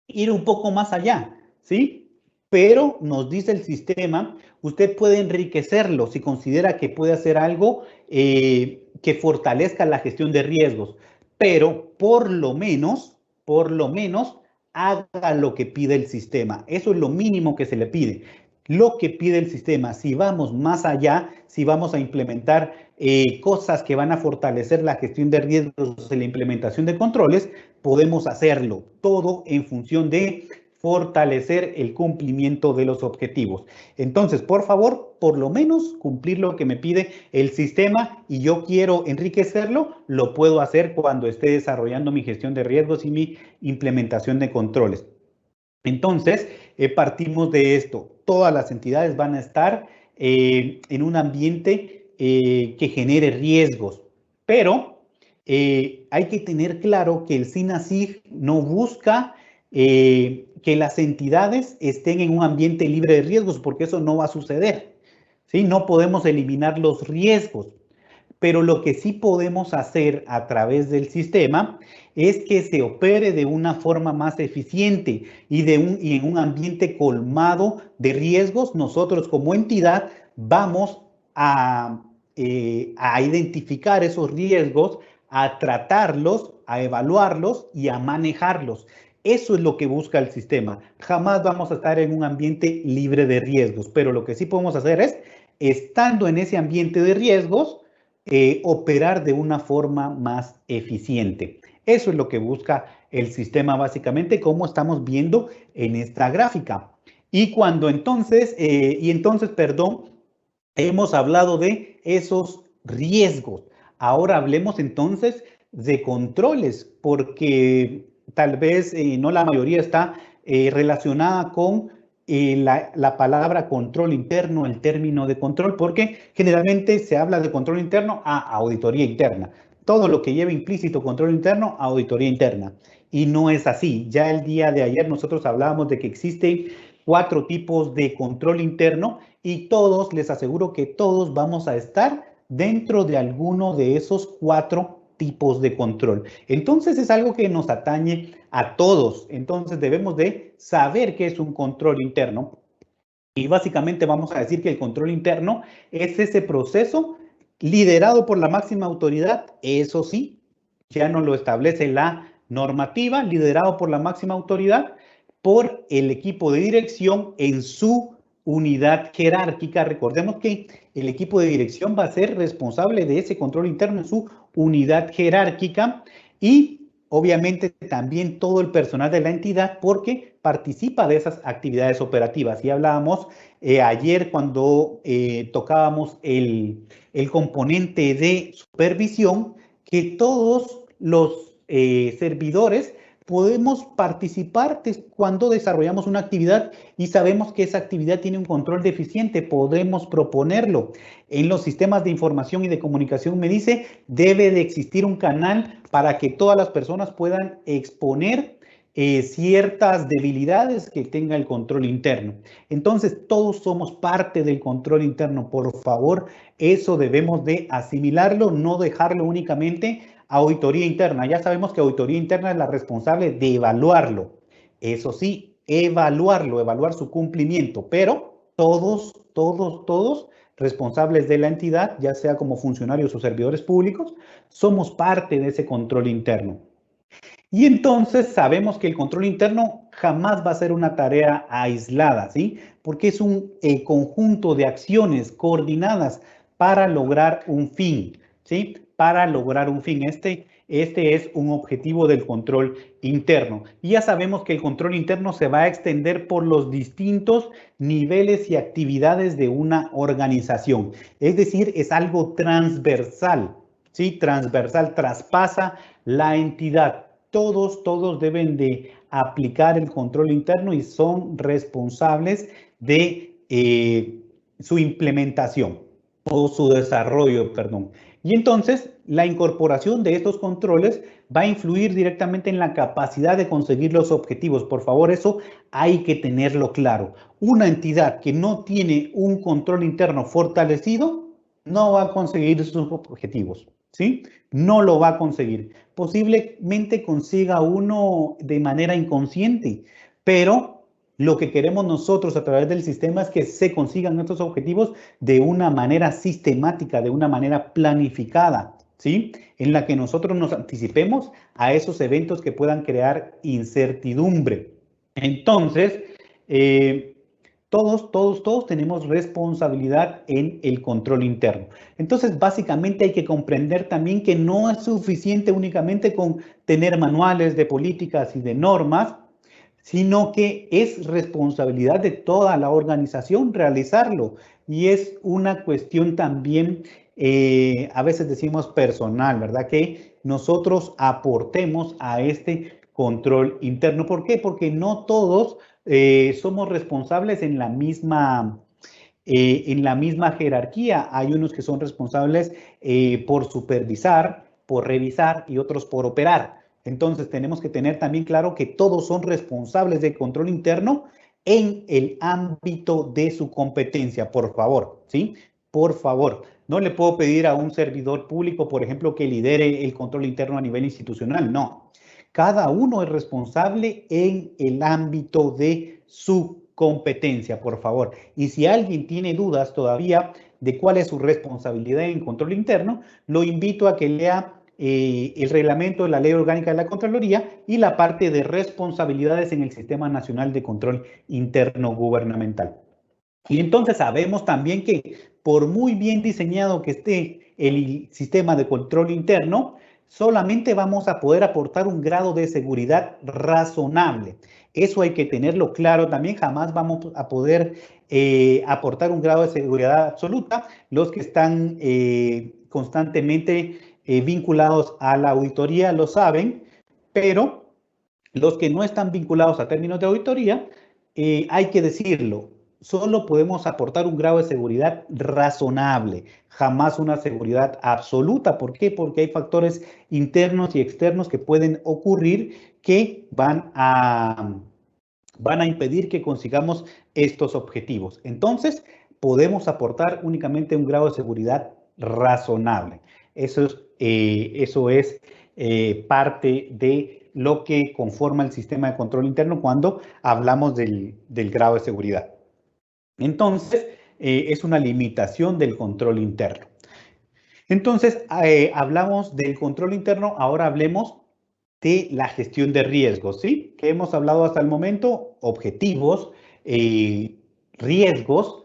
ir un poco más allá, ¿sí? Pero nos dice el sistema, usted puede enriquecerlo si considera que puede hacer algo que fortalezca la gestión de riesgos, pero por lo menos, haga lo que pide el sistema. Eso es lo mínimo que se le pide. Lo que pide el sistema, si vamos más allá, si vamos a implementar cosas que van a fortalecer la gestión de riesgos en la implementación de controles, podemos hacerlo, todo en función de fortalecer el cumplimiento de los objetivos. Entonces, por favor, por lo menos cumplir lo que me pide el sistema y yo quiero enriquecerlo, lo puedo hacer cuando esté desarrollando mi gestión de riesgos y mi implementación de controles. Entonces, partimos de esto. Todas las entidades van a estar en un ambiente que genere riesgos, pero hay que tener claro que el SINASIG no busca que las entidades estén en un ambiente libre de riesgos, porque eso no va a suceder, ¿sí? No podemos eliminar los riesgos, pero lo que sí podemos hacer a través del sistema es que se opere de una forma más eficiente y en un ambiente colmado de riesgos. Nosotros como entidad vamos a identificar esos riesgos, a tratarlos, a evaluarlos y a manejarlos. Eso es lo que busca el sistema. Jamás vamos a estar en un ambiente libre de riesgos, pero lo que sí podemos hacer es, estando en ese ambiente de riesgos, operar de una forma más eficiente. Eso es lo que busca el sistema básicamente, como estamos viendo en esta gráfica. Y cuando entonces, hemos hablado de esos riesgos. Ahora hablemos entonces de controles, porque tal vez no la mayoría está relacionada con la palabra control interno, el término de control, porque generalmente se habla de control interno a auditoría interna. Todo lo que lleva implícito control interno a auditoría interna. Y no es así. Ya el día de ayer nosotros hablábamos de que existen 4 tipos de control interno y todos, les aseguro que todos vamos a estar dentro de alguno de esos 4 tipos de control. Entonces es algo que nos atañe a todos. Entonces debemos de saber qué es un control interno. Y básicamente vamos a decir que el control interno es ese proceso liderado por la máxima autoridad, eso sí, ya no lo establece la normativa, liderado por la máxima autoridad, por el equipo de dirección en su unidad jerárquica. Recordemos que el equipo de dirección va a ser responsable de ese control interno en su unidad jerárquica y obviamente también todo el personal de la entidad porque participa de esas actividades operativas. Y hablábamos ayer cuando tocábamos el componente de supervisión, que todos los servidores podemos participar cuando desarrollamos una actividad y sabemos que esa actividad tiene un control deficiente, podemos proponerlo. En los sistemas de información y de comunicación me dice, debe de existir un canal para que todas las personas puedan exponer ciertas debilidades que tenga el control interno. Entonces, todos somos parte del control interno. Por favor, eso debemos de asimilarlo, no dejarlo únicamente a auditoría interna. Ya sabemos que auditoría interna es la responsable de evaluarlo. Eso sí, evaluarlo, evaluar su cumplimiento, pero todos responsables de la entidad, ya sea como funcionarios o servidores públicos, somos parte de ese control interno. Y entonces sabemos que el control interno jamás va a ser una tarea aislada, ¿sí? Porque es un conjunto de acciones coordinadas para lograr un fin, ¿sí? Para lograr un fin. Este es un objetivo del control interno. Y ya sabemos que el control interno se va a extender por los distintos niveles y actividades de una organización. Es decir, es algo transversal, ¿sí? Transversal, traspasa la entidad. Todos deben de aplicar el control interno y son responsables de su implementación o su desarrollo, perdón. Y entonces la incorporación de estos controles va a influir directamente en la capacidad de conseguir los objetivos. Por favor, eso hay que tenerlo claro. Una entidad que no tiene un control interno fortalecido no va a conseguir sus objetivos, ¿sí? No lo va a conseguir. Posiblemente consiga uno de manera inconsciente, pero lo que queremos nosotros a través del sistema es que se consigan estos objetivos de una manera sistemática, de una manera planificada, ¿sí? En la que nosotros nos anticipemos a esos eventos que puedan crear incertidumbre. Entonces, todos tenemos responsabilidad en el control interno. Entonces, básicamente hay que comprender también que no es suficiente únicamente con tener manuales de políticas y de normas, sino que es responsabilidad de toda la organización realizarlo. Y es una cuestión también, a veces decimos personal, ¿verdad? Que nosotros aportemos a este control interno. ¿Por qué? Porque no todos somos responsables en la misma jerarquía. Hay unos que son responsables por supervisar, por revisar y otros por operar. Entonces tenemos que tener también claro que todos son responsables de control interno en el ámbito de su competencia, por favor, ¿sí? Por favor, no le puedo pedir a un servidor público, por ejemplo, que lidere el control interno a nivel institucional, no. Cada uno es responsable en el ámbito de su competencia, por favor. Y si alguien tiene dudas todavía de cuál es su responsabilidad en control interno, lo invito a que lea el reglamento de la Ley Orgánica de la Contraloría y la parte de responsabilidades en el Sistema Nacional de Control Interno Gubernamental. Y entonces sabemos también que por muy bien diseñado que esté el sistema de control interno, solamente vamos a poder aportar un grado de seguridad razonable. Eso hay que tenerlo claro también. Jamás vamos a poder aportar un grado de seguridad absoluta. Los que están constantemente vinculados a la auditoría lo saben, pero los que no están vinculados a términos de auditoría, hay que decirlo, solo podemos aportar un grado de seguridad razonable, jamás una seguridad absoluta. ¿Por qué? Porque hay factores internos y externos que pueden ocurrir que van a impedir que consigamos estos objetivos. Entonces, podemos aportar únicamente un grado de seguridad razonable. Eso es parte de lo que conforma el sistema de control interno cuando hablamos del grado de seguridad. Entonces, es una limitación del control interno. Entonces, hablamos del control interno, ahora hablemos de la gestión de riesgos, ¿sí? Que hemos hablado hasta el momento, objetivos, riesgos,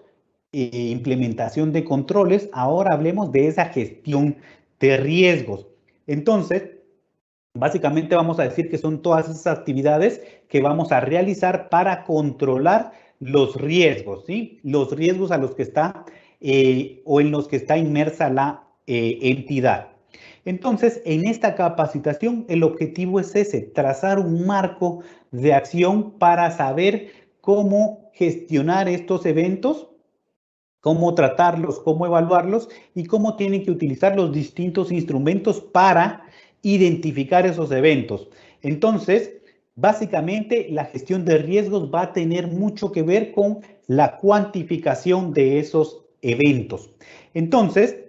implementación de controles. Ahora hablemos de esa gestión de riesgos. Entonces, básicamente vamos a decir que son todas esas actividades que vamos a realizar para controlar los riesgos, ¿sí? Los riesgos a los que está o en los que está inmersa la entidad. Entonces, en esta capacitación, el objetivo es ese, trazar un marco de acción para saber cómo gestionar estos eventos, cómo tratarlos, cómo evaluarlos y cómo tienen que utilizar los distintos instrumentos para identificar esos eventos. Entonces, básicamente, la gestión de riesgos va a tener mucho que ver con la cuantificación de esos eventos. Entonces,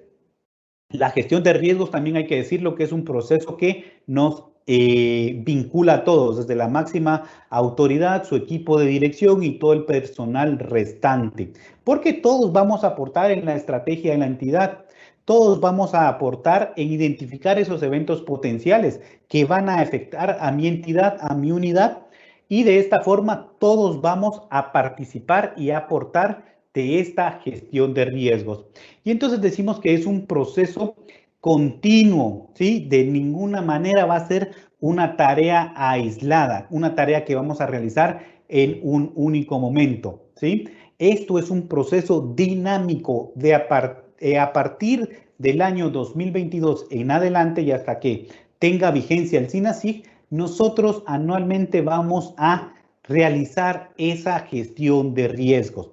la gestión de riesgos también hay que decirlo que es un proceso que nos vincula a todos, desde la máxima autoridad, su equipo de dirección y todo el personal restante, porque todos vamos a aportar en la estrategia de la entidad. todos vamos a aportar en identificar esos eventos potenciales que van a afectar a mi entidad, a mi unidad, y de esta forma todos vamos a participar y a aportar de esta gestión de riesgos. Y entonces decimos que es un proceso continuo, ¿sí? De ninguna manera va a ser una tarea aislada, una tarea que vamos a realizar en un único momento, ¿sí? Esto es un proceso dinámico de a partir del año 2022 en adelante y hasta que tenga vigencia el SINASIG, nosotros anualmente vamos a realizar esa gestión de riesgos.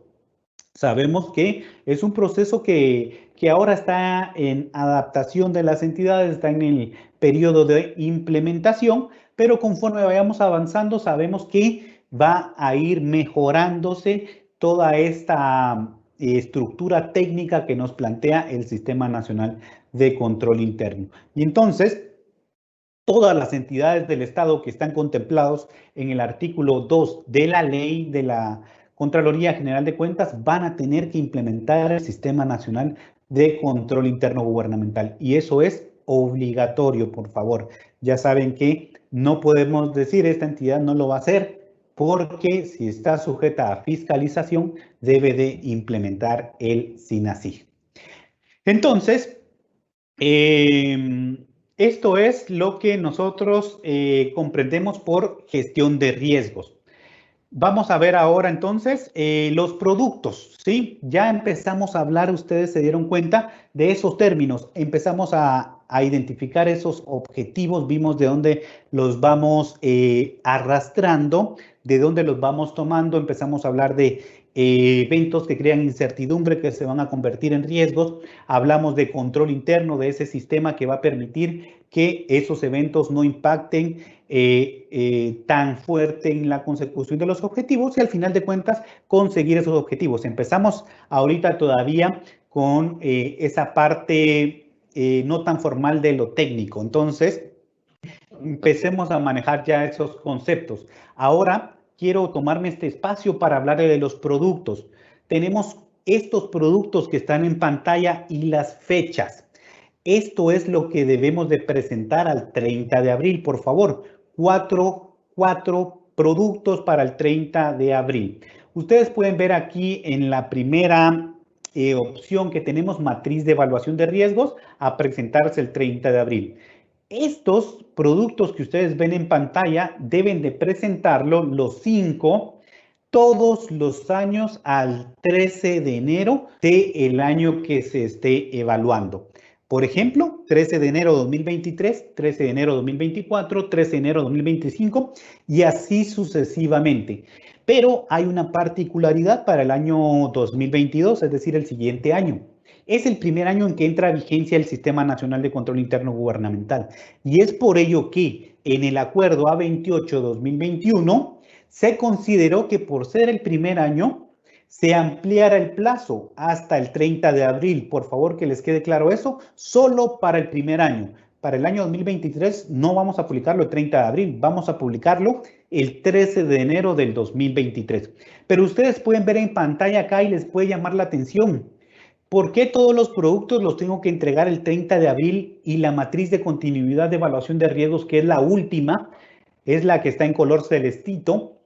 Sabemos que es un proceso que ahora está en adaptación de las entidades, está en el periodo de implementación, pero conforme vayamos avanzando sabemos que va a ir mejorándose toda esta estructura técnica que nos plantea el Sistema Nacional de Control Interno. Y entonces, todas las entidades del Estado que están contemplados en el artículo 2 de la ley de la Contraloría General de Cuentas van a tener que implementar el Sistema Nacional de Control Interno Gubernamental. Y eso es obligatorio, por favor. Ya saben que no podemos decir esta entidad no lo va a hacer porque si está sujeta a fiscalización debe de implementar el SINASIG. Entonces, esto es lo que nosotros comprendemos por gestión de riesgos. Vamos a ver ahora entonces los productos, ¿sí? Ya empezamos a hablar, ustedes se dieron cuenta de esos términos, empezamos a identificar esos objetivos, vimos de dónde los vamos arrastrando, de dónde los vamos tomando, empezamos a hablar de eventos que crean incertidumbre, que se van a convertir en riesgos, hablamos de control interno, de ese sistema que va a permitir que esos eventos no impacten tan fuerte en la consecución de los objetivos y al final de cuentas conseguir esos objetivos. Empezamos ahorita todavía con esa parte no tan formal de lo técnico. Entonces, empecemos a manejar ya esos conceptos. Ahora quiero tomarme este espacio para hablar de los productos. Tenemos estos productos que están en pantalla y las fechas. Esto es lo que debemos de presentar al 30 de abril, por favor. Cuatro productos para el 30 de abril. Ustedes pueden ver aquí en la primera opción que tenemos matriz de evaluación de riesgos a presentarse el 30 de abril. Estos productos que ustedes ven en pantalla deben de presentarlo los 5 todos los años al 13 de enero del año que se esté evaluando. Por ejemplo, 13 de enero de 2023, 13 de enero de 2024, 13 de enero de 2025 y así sucesivamente. Pero hay una particularidad para el año 2022, es decir, el siguiente año. Es el primer año en que entra a vigencia el Sistema Nacional de Control Interno Gubernamental. Y es por ello que en el acuerdo A28-2021 se consideró que por ser el primer año, se ampliara el plazo hasta el 30 de abril. Por favor, que les quede claro eso, solo para el primer año. Para el año 2023 no vamos a publicarlo el 30 de abril, vamos a publicarlo el 13 de enero del 2023. Pero ustedes pueden ver en pantalla acá y les puede llamar la atención. ¿Por qué todos los productos los tengo que entregar el 30 de abril y la matriz de continuidad de evaluación de riesgos, que es la última, es la que está en color celestito?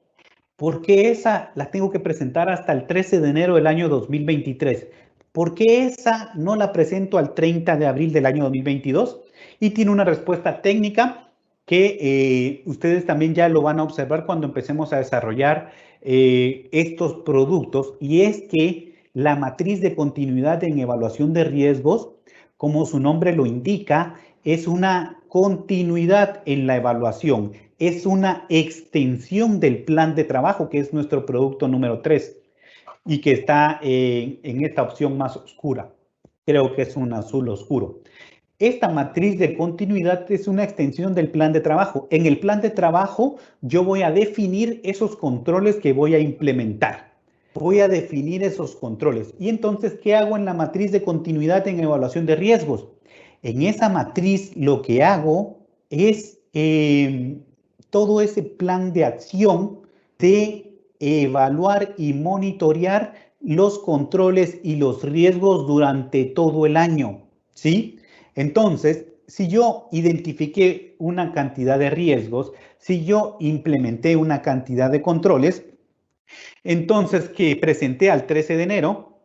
¿Por qué esa la tengo que presentar hasta el 13 de enero del año 2023? ¿Por qué esa no la presento al 30 de abril del año 2022? Y tiene una respuesta técnica que ustedes también ya lo van a observar cuando empecemos a desarrollar estos productos, y es que la matriz de continuidad en evaluación de riesgos, como su nombre lo indica, es una continuidad en la evaluación. Es una extensión del plan de trabajo, que es nuestro producto número 3 y que está en esta opción más oscura. Creo que es un azul oscuro. Esta matriz de continuidad es una extensión del plan de trabajo. En el plan de trabajo yo voy a definir esos controles que voy a implementar. Voy a definir esos controles. Y entonces, ¿qué hago en la matriz de continuidad en evaluación de riesgos? En esa matriz lo que hago es todo ese plan de acción de evaluar y monitorear los controles y los riesgos durante todo el año. ¿sí? Entonces, si yo identifiqué una cantidad de riesgos, si yo implementé una cantidad de controles, entonces que presenté al 13 de enero,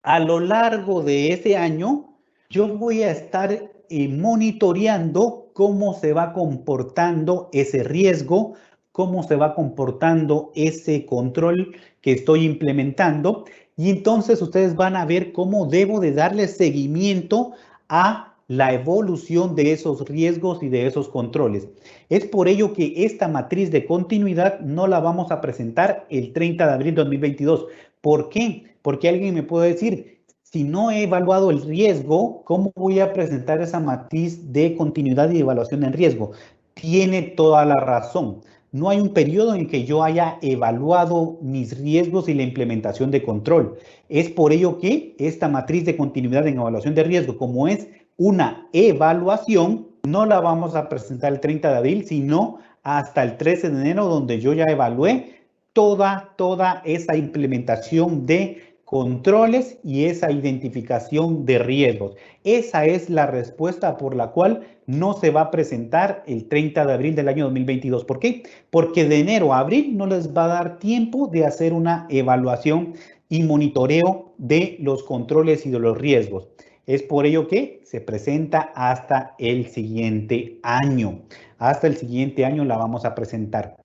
a lo largo de ese año, yo voy a estar monitoreando cómo se va comportando ese riesgo, cómo se va comportando ese control que estoy implementando. Y entonces ustedes van a ver cómo debo de darle seguimiento a la evolución de esos riesgos y de esos controles. Es por ello que esta matriz de continuidad no la vamos a presentar el 30 de abril de 2022. ¿Por qué? Porque alguien me puede decir, si no he evaluado el riesgo, ¿cómo voy a presentar esa matriz de continuidad y evaluación en riesgo? Tiene toda la razón. No hay un periodo en que yo haya evaluado mis riesgos y la implementación de control. Es por ello que esta matriz de continuidad en evaluación de riesgo, como es una evaluación, no la vamos a presentar el 30 de abril, sino hasta el 13 de enero, donde yo ya evalué toda esa implementación de controles y esa identificación de riesgos. Esa es la respuesta por la cual no se va a presentar el 30 de abril del año 2022. ¿Por qué? Porque de enero a abril no les va a dar tiempo de hacer una evaluación y monitoreo de los controles y de los riesgos. Es por ello que se presenta hasta el siguiente año. Hasta el siguiente año la vamos a presentar.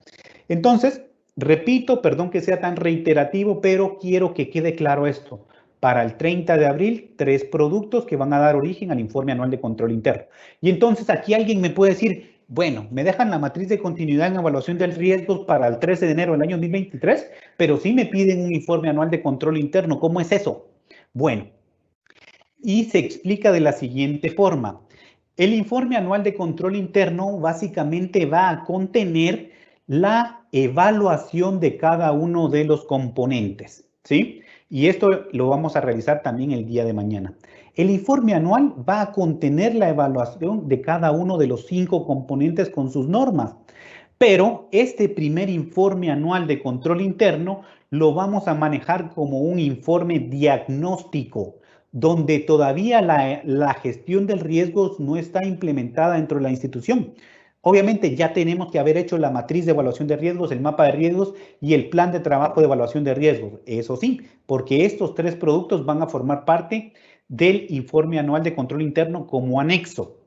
Entonces, repito, perdón que sea tan reiterativo, pero quiero que quede claro esto. Para el 30 de abril, 3 productos que van a dar origen al informe anual de control interno. Y entonces aquí alguien me puede decir, bueno, me dejan la matriz de continuidad en evaluación del riesgo para el 13 de enero del año 2023, pero sí me piden un informe anual de control interno. ¿Cómo es eso? Bueno, y se explica de la siguiente forma. El informe anual de control interno básicamente va a contener la evaluación de cada uno de los componentes, ¿sí? Y esto lo vamos a realizar también el día de mañana. El informe anual va a contener la evaluación de cada uno de los 5 componentes con sus normas. Pero este primer informe anual de control interno lo vamos a manejar como un informe diagnóstico, donde todavía la gestión del riesgo no está implementada dentro de la institución. Obviamente ya tenemos que haber hecho la matriz de evaluación de riesgos, el mapa de riesgos y el plan de trabajo de evaluación de riesgos. Eso sí, porque estos 3 productos van a formar parte del informe anual de control interno como anexo.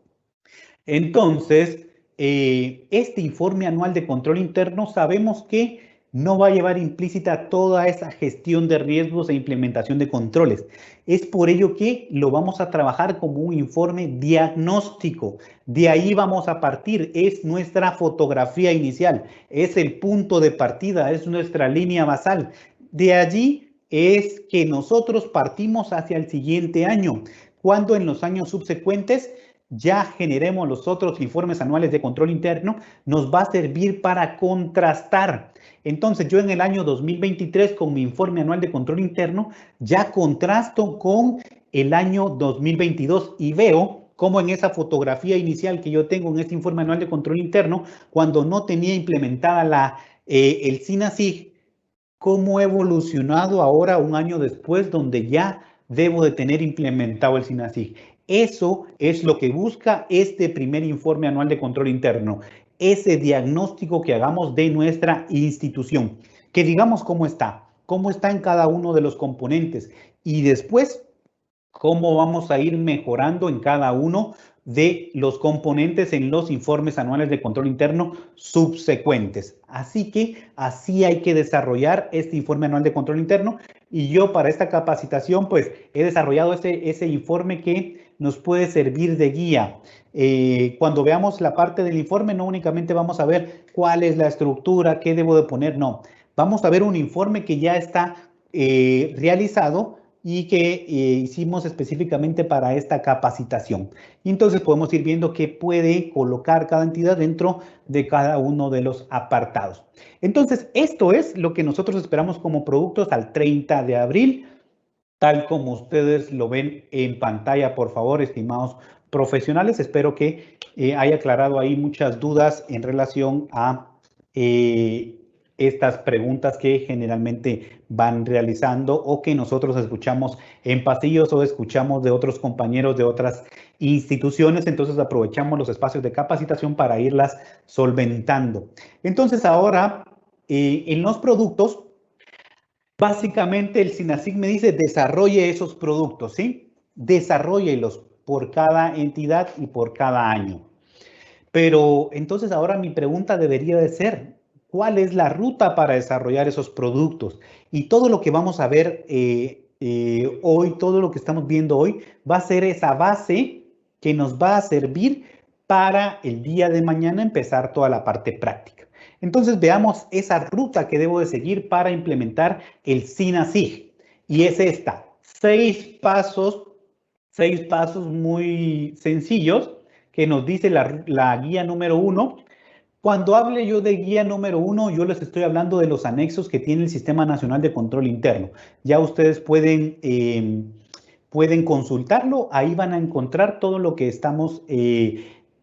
Entonces, este informe anual de control interno sabemos que no va a llevar implícita toda esa gestión de riesgos e implementación de controles. Es por ello que lo vamos a trabajar como un informe diagnóstico. De ahí vamos a partir. Es nuestra fotografía inicial, es el punto de partida, es nuestra línea basal. De allí es que nosotros partimos hacia el siguiente año, cuando en los años subsecuentes ya generemos los otros informes anuales de control interno, nos va a servir para contrastar. Entonces, yo en el año 2023, con mi informe anual de control interno, ya contrasto con el año 2022 y veo cómo en esa fotografía inicial que yo tengo en este informe anual de control interno, cuando no tenía implementada el SINASIG, cómo ha evolucionado ahora un año después, donde ya debo de tener implementado el SINASIG. Eso es lo que busca este primer informe anual de control interno, ese diagnóstico que hagamos de nuestra institución, que digamos cómo está en cada uno de los componentes y después cómo vamos a ir mejorando en cada uno de los componentes en los informes anuales de control interno subsecuentes. Así que así hay que desarrollar este informe anual de control interno y yo para esta capacitación pues he desarrollado ese informe que nos puede servir de guía. Cuando veamos la parte del informe no únicamente vamos a ver cuál es la estructura, qué debo de poner, no. Vamos a ver un informe que ya está realizado y que hicimos específicamente para esta capacitación. Y entonces podemos ir viendo qué puede colocar cada entidad dentro de cada uno de los apartados. Entonces, esto es lo que nosotros esperamos como productos al 30 de abril, tal como ustedes lo ven en pantalla, por favor, estimados profesionales. Espero que haya aclarado ahí muchas dudas en relación a estas preguntas que generalmente van realizando o que nosotros escuchamos en pasillos o escuchamos de otros compañeros de otras instituciones. Entonces aprovechamos los espacios de capacitación para irlas solventando. Entonces ahora en los productos, básicamente el SINASIG me dice desarrolle esos productos, ¿sí? Desarróllelos por cada entidad y por cada año. Pero entonces ahora mi pregunta debería de ser, ¿cuál es la ruta para desarrollar esos productos? Y todo lo que vamos a ver hoy, todo lo que estamos viendo hoy, va a ser esa base que nos va a servir para el día de mañana empezar toda la parte práctica. Entonces veamos esa ruta que debo de seguir para implementar el SINASIG. Y es esta, 6 pasos muy sencillos que nos dice la guía número 1. Cuando hable yo de guía número 1, yo les estoy hablando de los anexos que tiene el Sistema Nacional de Control Interno. Ya ustedes pueden consultarlo, ahí van a encontrar todo lo que estamos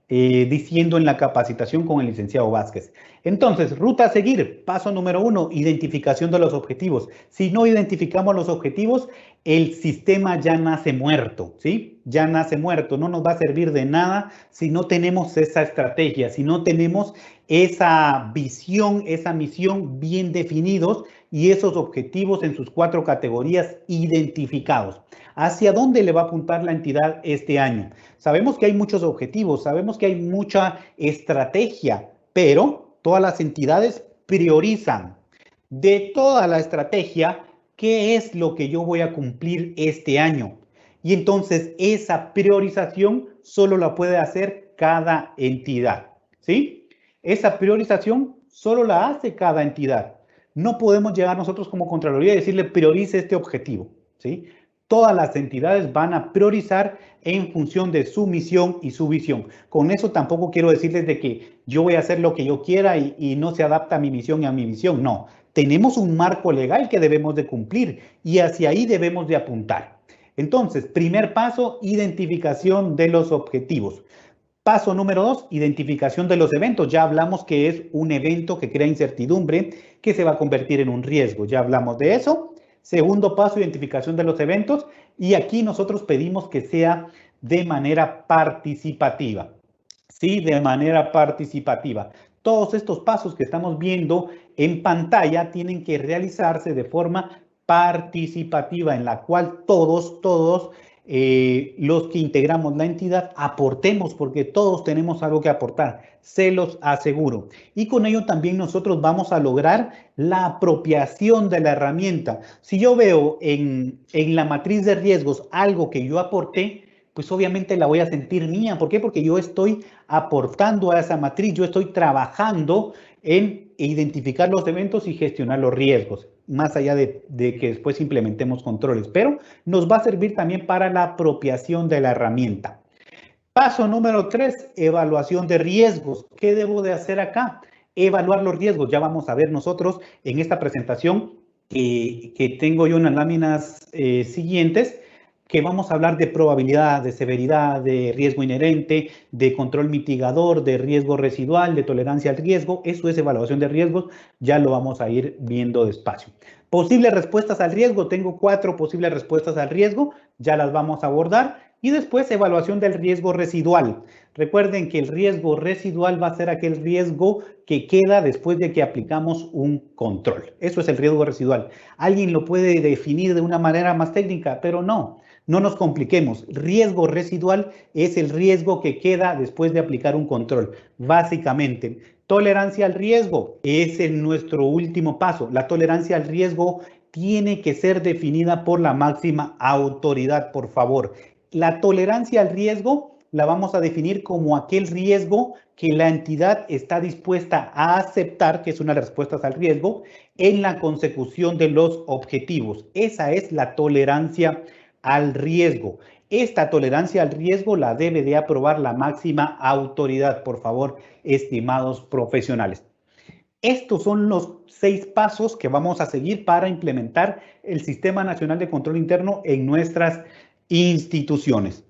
diciendo en la capacitación con el licenciado Vázquez. Entonces, ruta a seguir, paso número 1, identificación de los objetivos. Si no identificamos los objetivos, el sistema ya nace muerto, ¿sí? Ya nace muerto, no nos va a servir de nada si no tenemos esa estrategia, si no tenemos esa visión, esa misión bien definidos y esos objetivos en sus 4 categorías identificados. ¿Hacia dónde le va a apuntar la entidad este año? Sabemos que hay muchos objetivos, sabemos que hay mucha estrategia, pero todas las entidades priorizan. De toda la estrategia, ¿qué es lo que yo voy a cumplir este año? Y entonces esa priorización solo la puede hacer cada entidad, ¿sí? Esa priorización solo la hace cada entidad. No podemos llegar nosotros como Contraloría y decirle priorice este objetivo, ¿sí? Todas las entidades van a priorizar en función de su misión y su visión. Con eso tampoco quiero decirles de que yo voy a hacer lo que yo quiera y no se adapta a mi misión y a mi visión. No, tenemos un marco legal que debemos de cumplir y hacia ahí debemos de apuntar. Entonces, primer paso, identificación de los objetivos. Paso número 2, identificación de los eventos. Ya hablamos que es un evento que crea incertidumbre, que se va a convertir en un riesgo. Ya hablamos de eso. Segundo paso, identificación de los eventos. Y aquí nosotros pedimos que sea de manera participativa. Sí, de manera participativa. Todos estos pasos que estamos viendo en pantalla tienen que realizarse de forma participativa, en la cual todos los que integramos la entidad aportemos, porque todos tenemos algo que aportar, se los aseguro. Y con ello también nosotros vamos a lograr la apropiación de la herramienta. Si yo veo en la matriz de riesgos algo que yo aporté, pues obviamente la voy a sentir mía. ¿Por qué? Porque yo estoy aportando a esa matriz, yo estoy trabajando en identificar los eventos y gestionar los riesgos, más allá de que después implementemos controles, pero nos va a servir también para la apropiación de la herramienta. Paso número 3, evaluación de riesgos. ¿Qué debo de hacer acá? Evaluar los riesgos. Ya vamos a ver nosotros en esta presentación que tengo yo en las láminas siguientes, que vamos a hablar de probabilidad, de severidad, de riesgo inherente, de control mitigador, de riesgo residual, de tolerancia al riesgo. Eso es evaluación de riesgos, ya lo vamos a ir viendo despacio. Posibles respuestas al riesgo, tengo 4 posibles respuestas al riesgo, ya las vamos a abordar. Y después evaluación del riesgo residual. Recuerden que el riesgo residual va a ser aquel riesgo que queda después de que aplicamos un control. Eso es el riesgo residual. Alguien lo puede definir de una manera más técnica, pero no nos compliquemos. Riesgo residual es el riesgo que queda después de aplicar un control, básicamente. Tolerancia al riesgo es nuestro último paso. La tolerancia al riesgo tiene que ser definida por la máxima autoridad, por favor. La tolerancia al riesgo la vamos a definir como aquel riesgo que la entidad está dispuesta a aceptar, que es una de las respuestas al riesgo, en la consecución de los objetivos. Esa es la tolerancia al riesgo. Esta tolerancia al riesgo la debe de aprobar la máxima autoridad, por favor, estimados profesionales. Estos son los 6 pasos que vamos a seguir para implementar el Sistema Nacional de Control Interno en nuestras instituciones.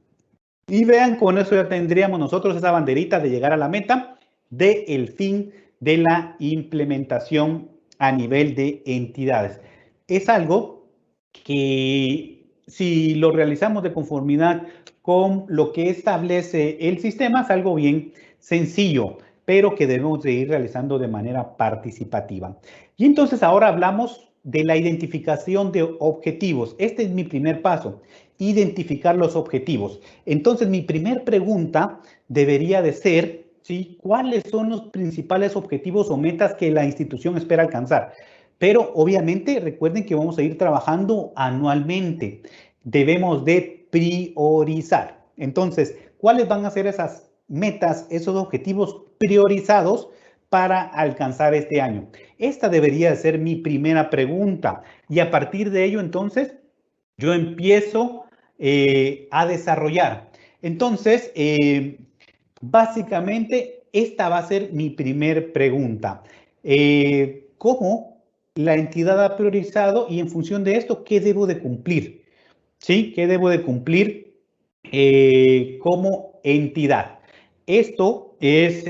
Y vean, con eso ya tendríamos nosotros esa banderita de llegar a la meta del fin de la implementación a nivel de entidades. Es algo que si lo realizamos de conformidad con lo que establece el sistema, es algo bien sencillo, pero que debemos de ir realizando de manera participativa. Y entonces ahora hablamos de la identificación de objetivos. Este es mi primer paso, identificar los objetivos. Entonces mi primer pregunta debería de ser, ¿sí?, ¿cuáles son los principales objetivos o metas que la institución espera alcanzar? Pero obviamente recuerden que vamos a ir trabajando anualmente. Debemos de priorizar. Entonces, ¿cuáles van a ser esas metas, esos objetivos priorizados para alcanzar este año? Esta debería de ser mi primera pregunta. Y a partir de ello, entonces, yo empiezo a desarrollar. Entonces, básicamente, esta va a ser mi primer pregunta. ¿Cómo la entidad ha priorizado y en función de esto, qué debo de cumplir? ¿Sí? ¿Qué debo de cumplir como entidad? Esto es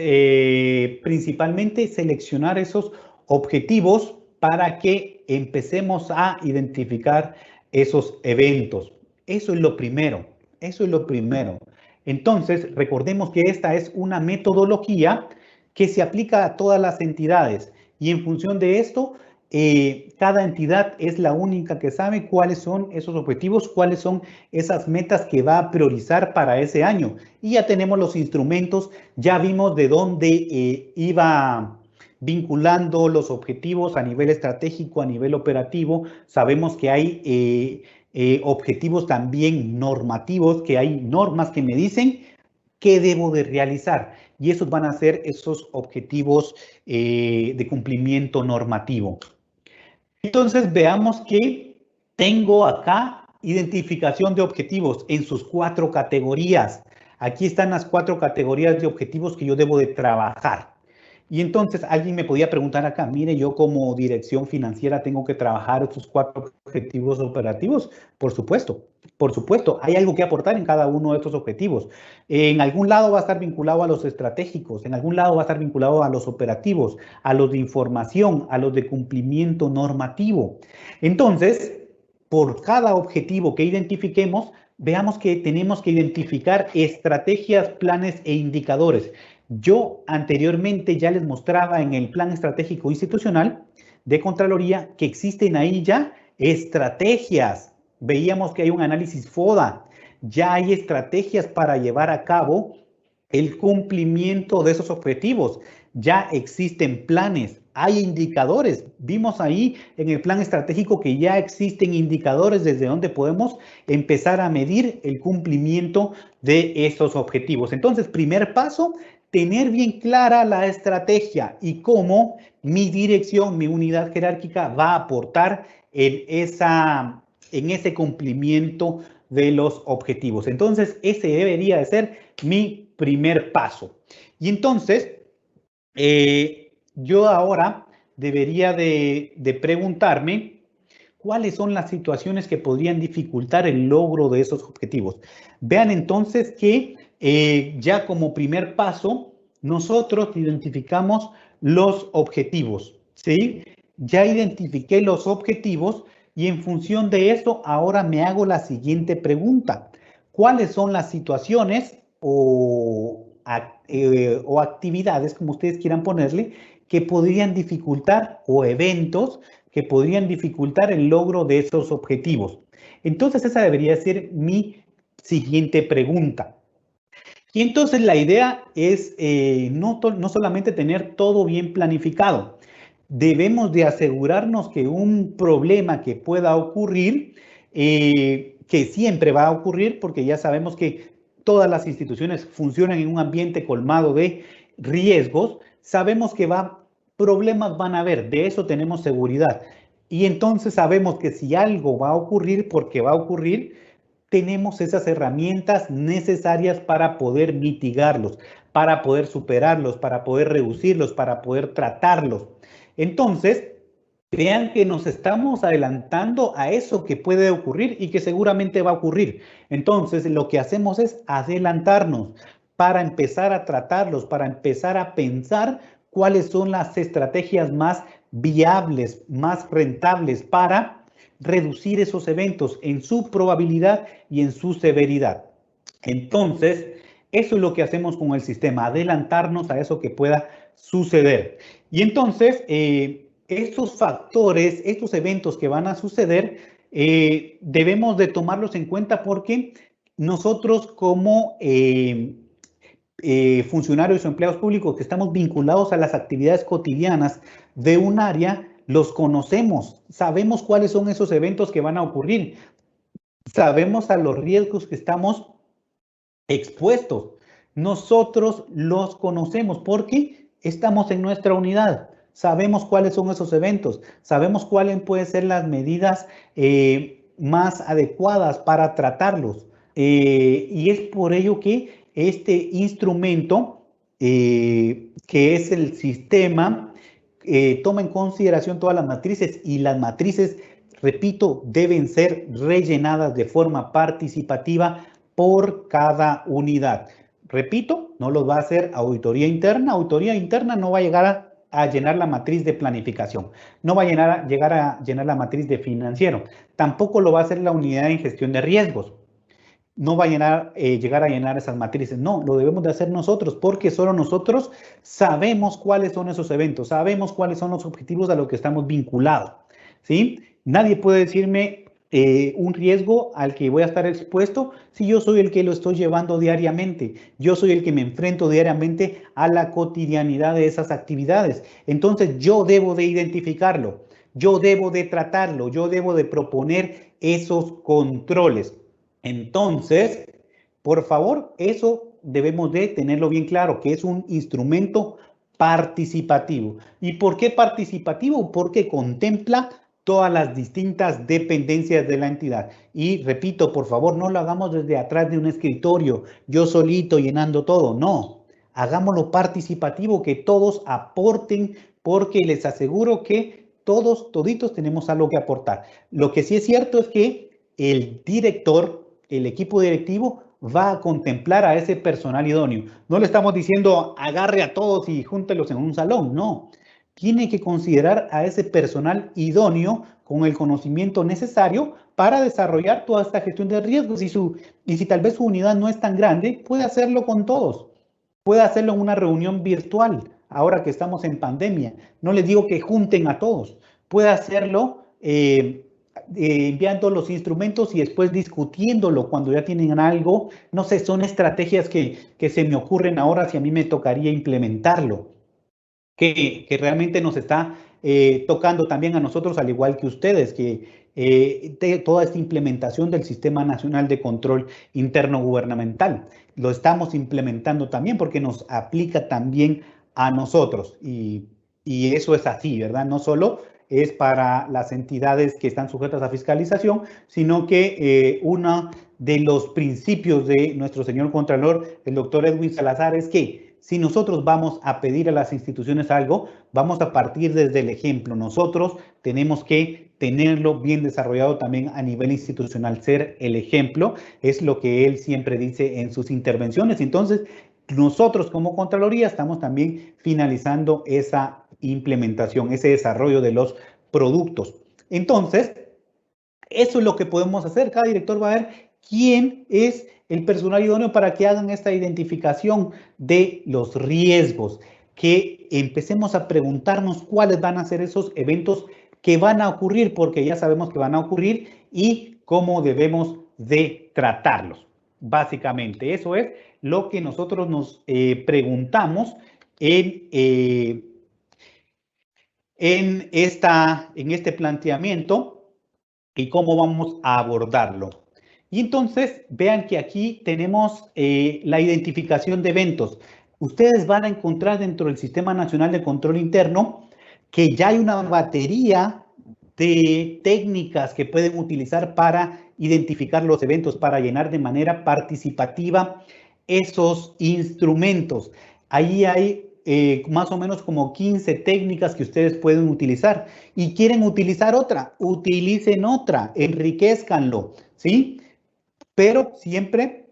principalmente seleccionar esos objetivos para que empecemos a identificar esos eventos. Eso es lo primero. Eso es lo primero. Entonces, recordemos que esta es una metodología que se aplica a todas las entidades y en función de esto, cada entidad es la única que sabe cuáles son esos objetivos, cuáles son esas metas que va a priorizar para ese año. Y ya tenemos los instrumentos, ya vimos de dónde iba vinculando los objetivos a nivel estratégico, a nivel operativo. Sabemos que hay objetivos también normativos, que hay normas que me dicen qué debo de realizar. Y esos van a ser esos objetivos de cumplimiento normativo. Entonces veamos que tengo acá identificación de objetivos en sus 4 categorías. Aquí están las 4 categorías de objetivos que yo debo de trabajar. Y entonces alguien me podía preguntar acá, mire, yo como dirección financiera tengo que trabajar estos 4 objetivos operativos. Por supuesto, hay algo que aportar en cada uno de estos objetivos. En algún lado va a estar vinculado a los estratégicos, en algún lado va a estar vinculado a los operativos, a los de información, a los de cumplimiento normativo. Entonces, por cada objetivo que identifiquemos, veamos que tenemos que identificar estrategias, planes e indicadores. Yo anteriormente ya les mostraba en el Plan Estratégico Institucional de Contraloría que existen ahí ya estrategias. Veíamos que hay un análisis FODA, ya hay estrategias para llevar a cabo el cumplimiento de esos objetivos. Ya existen planes, hay indicadores. Vimos ahí en el plan estratégico que ya existen indicadores desde donde podemos empezar a medir el cumplimiento de esos objetivos. Entonces, primer paso, tener bien clara la estrategia y cómo mi dirección, mi unidad jerárquica va a aportar en ese cumplimiento de los objetivos. Entonces, ese debería de ser mi primer paso. Y entonces, yo ahora debería de preguntarme cuáles son las situaciones que podrían dificultar el logro de esos objetivos. Vean entonces que ya como primer paso, nosotros identificamos los objetivos, ¿sí? Ya identifiqué los objetivos y en función de eso, ahora me hago la siguiente pregunta. ¿Cuáles son las situaciones o actividades, como ustedes quieran ponerle, que podrían dificultar o eventos que podrían dificultar el logro de esos objetivos? Entonces, esa debería ser mi siguiente pregunta. Y entonces la idea es no solamente tener todo bien planificado, debemos de asegurarnos que un problema que pueda ocurrir, que siempre va a ocurrir, porque ya sabemos que todas las instituciones funcionan en un ambiente colmado de riesgos, sabemos que problemas van a haber, de eso tenemos seguridad. Y entonces sabemos que si algo va a ocurrir, porque va a ocurrir, tenemos esas herramientas necesarias para poder mitigarlos, para poder superarlos, para poder reducirlos, para poder tratarlos. Entonces, vean que nos estamos adelantando a eso que puede ocurrir y que seguramente va a ocurrir. Entonces, lo que hacemos es adelantarnos para empezar a tratarlos, para empezar a pensar cuáles son las estrategias más viables, más rentables para reducir esos eventos en su probabilidad y en su severidad. Entonces, eso es lo que hacemos con el sistema, adelantarnos a eso que pueda suceder. Y entonces, estos factores, estos eventos que van a suceder, debemos de tomarlos en cuenta porque nosotros como funcionarios o empleados públicos que estamos vinculados a las actividades cotidianas de un área, los conocemos, sabemos cuáles son esos eventos que van a ocurrir, sabemos a los riesgos que estamos expuestos. Nosotros los conocemos porque estamos en nuestra unidad. Sabemos cuáles son esos eventos, sabemos cuáles pueden ser las medidas más adecuadas para tratarlos. Y es por ello que este instrumento, que es el sistema, toma en consideración todas las matrices y las matrices, repito, deben ser rellenadas de forma participativa por cada unidad. Repito, no lo va a hacer auditoría interna. Auditoría interna no va a llegar a llenar la matriz de planificación, no va a llegar a llenar la matriz de financiero, tampoco lo va a hacer la unidad en gestión de riesgos. No va a llegar a llenar esas matrices. No, lo debemos de hacer nosotros porque solo nosotros sabemos cuáles son esos eventos, sabemos cuáles son los objetivos a los que estamos vinculados, ¿sí? Nadie puede decirme un riesgo al que voy a estar expuesto si yo soy el que lo estoy llevando diariamente. Yo soy el que me enfrento diariamente a la cotidianidad de esas actividades. Entonces yo debo de identificarlo, yo debo de tratarlo, yo debo de proponer esos controles. Entonces, por favor, eso debemos de tenerlo bien claro, que es un instrumento participativo. ¿Y por qué participativo? Porque contempla todas las distintas dependencias de la entidad. Y repito, por favor, no lo hagamos desde atrás de un escritorio, yo solito llenando todo. No, hagámoslo participativo, que todos aporten, porque les aseguro que toditos tenemos algo que aportar. Lo que sí es cierto es que el director, el equipo directivo, va a contemplar a ese personal idóneo. No le estamos diciendo agarre a todos y júntelos en un salón, no. Tiene que considerar a ese personal idóneo con el conocimiento necesario para desarrollar toda esta gestión de riesgos. Y si tal vez su unidad no es tan grande, puede hacerlo con todos. Puede hacerlo en una reunión virtual, ahora que estamos en pandemia. No les digo que junten a todos. Puede hacerlo enviando los instrumentos y después discutiéndolo cuando ya tienen algo. No sé, son estrategias que se me ocurren ahora si a mí me tocaría implementarlo, que realmente nos está tocando también a nosotros, al igual que ustedes, que toda esta implementación del Sistema Nacional de Control Interno Gubernamental, lo estamos implementando también porque nos aplica también a nosotros y eso es así, ¿verdad? No solo es para las entidades que están sujetas a fiscalización, sino que uno de los principios de nuestro señor Contralor, el doctor Edwin Salazar, es que si nosotros vamos a pedir a las instituciones algo, vamos a partir desde el ejemplo. Nosotros tenemos que tenerlo bien desarrollado también a nivel institucional, ser el ejemplo, es lo que él siempre dice en sus intervenciones. Entonces, nosotros como Contraloría estamos también finalizando esa implementación, ese desarrollo de los productos. Entonces, eso es lo que podemos hacer. Cada director va a ver quién es el personal idóneo para que hagan esta identificación de los riesgos, que empecemos a preguntarnos cuáles van a ser esos eventos que van a ocurrir, porque ya sabemos que van a ocurrir y cómo debemos de tratarlos. Básicamente, eso es lo que nosotros nos preguntamos en este planteamiento y cómo vamos a abordarlo. Y entonces, vean que aquí tenemos la identificación de eventos. Ustedes van a encontrar dentro del Sistema Nacional de Control Interno que ya hay una batería de técnicas que pueden utilizar para identificar los eventos, para llenar de manera participativa esos instrumentos. Ahí hay más o menos como 15 técnicas que ustedes pueden utilizar y quieren utilizar otra, utilicen otra, enriquezcanlo, ¿sí? Pero siempre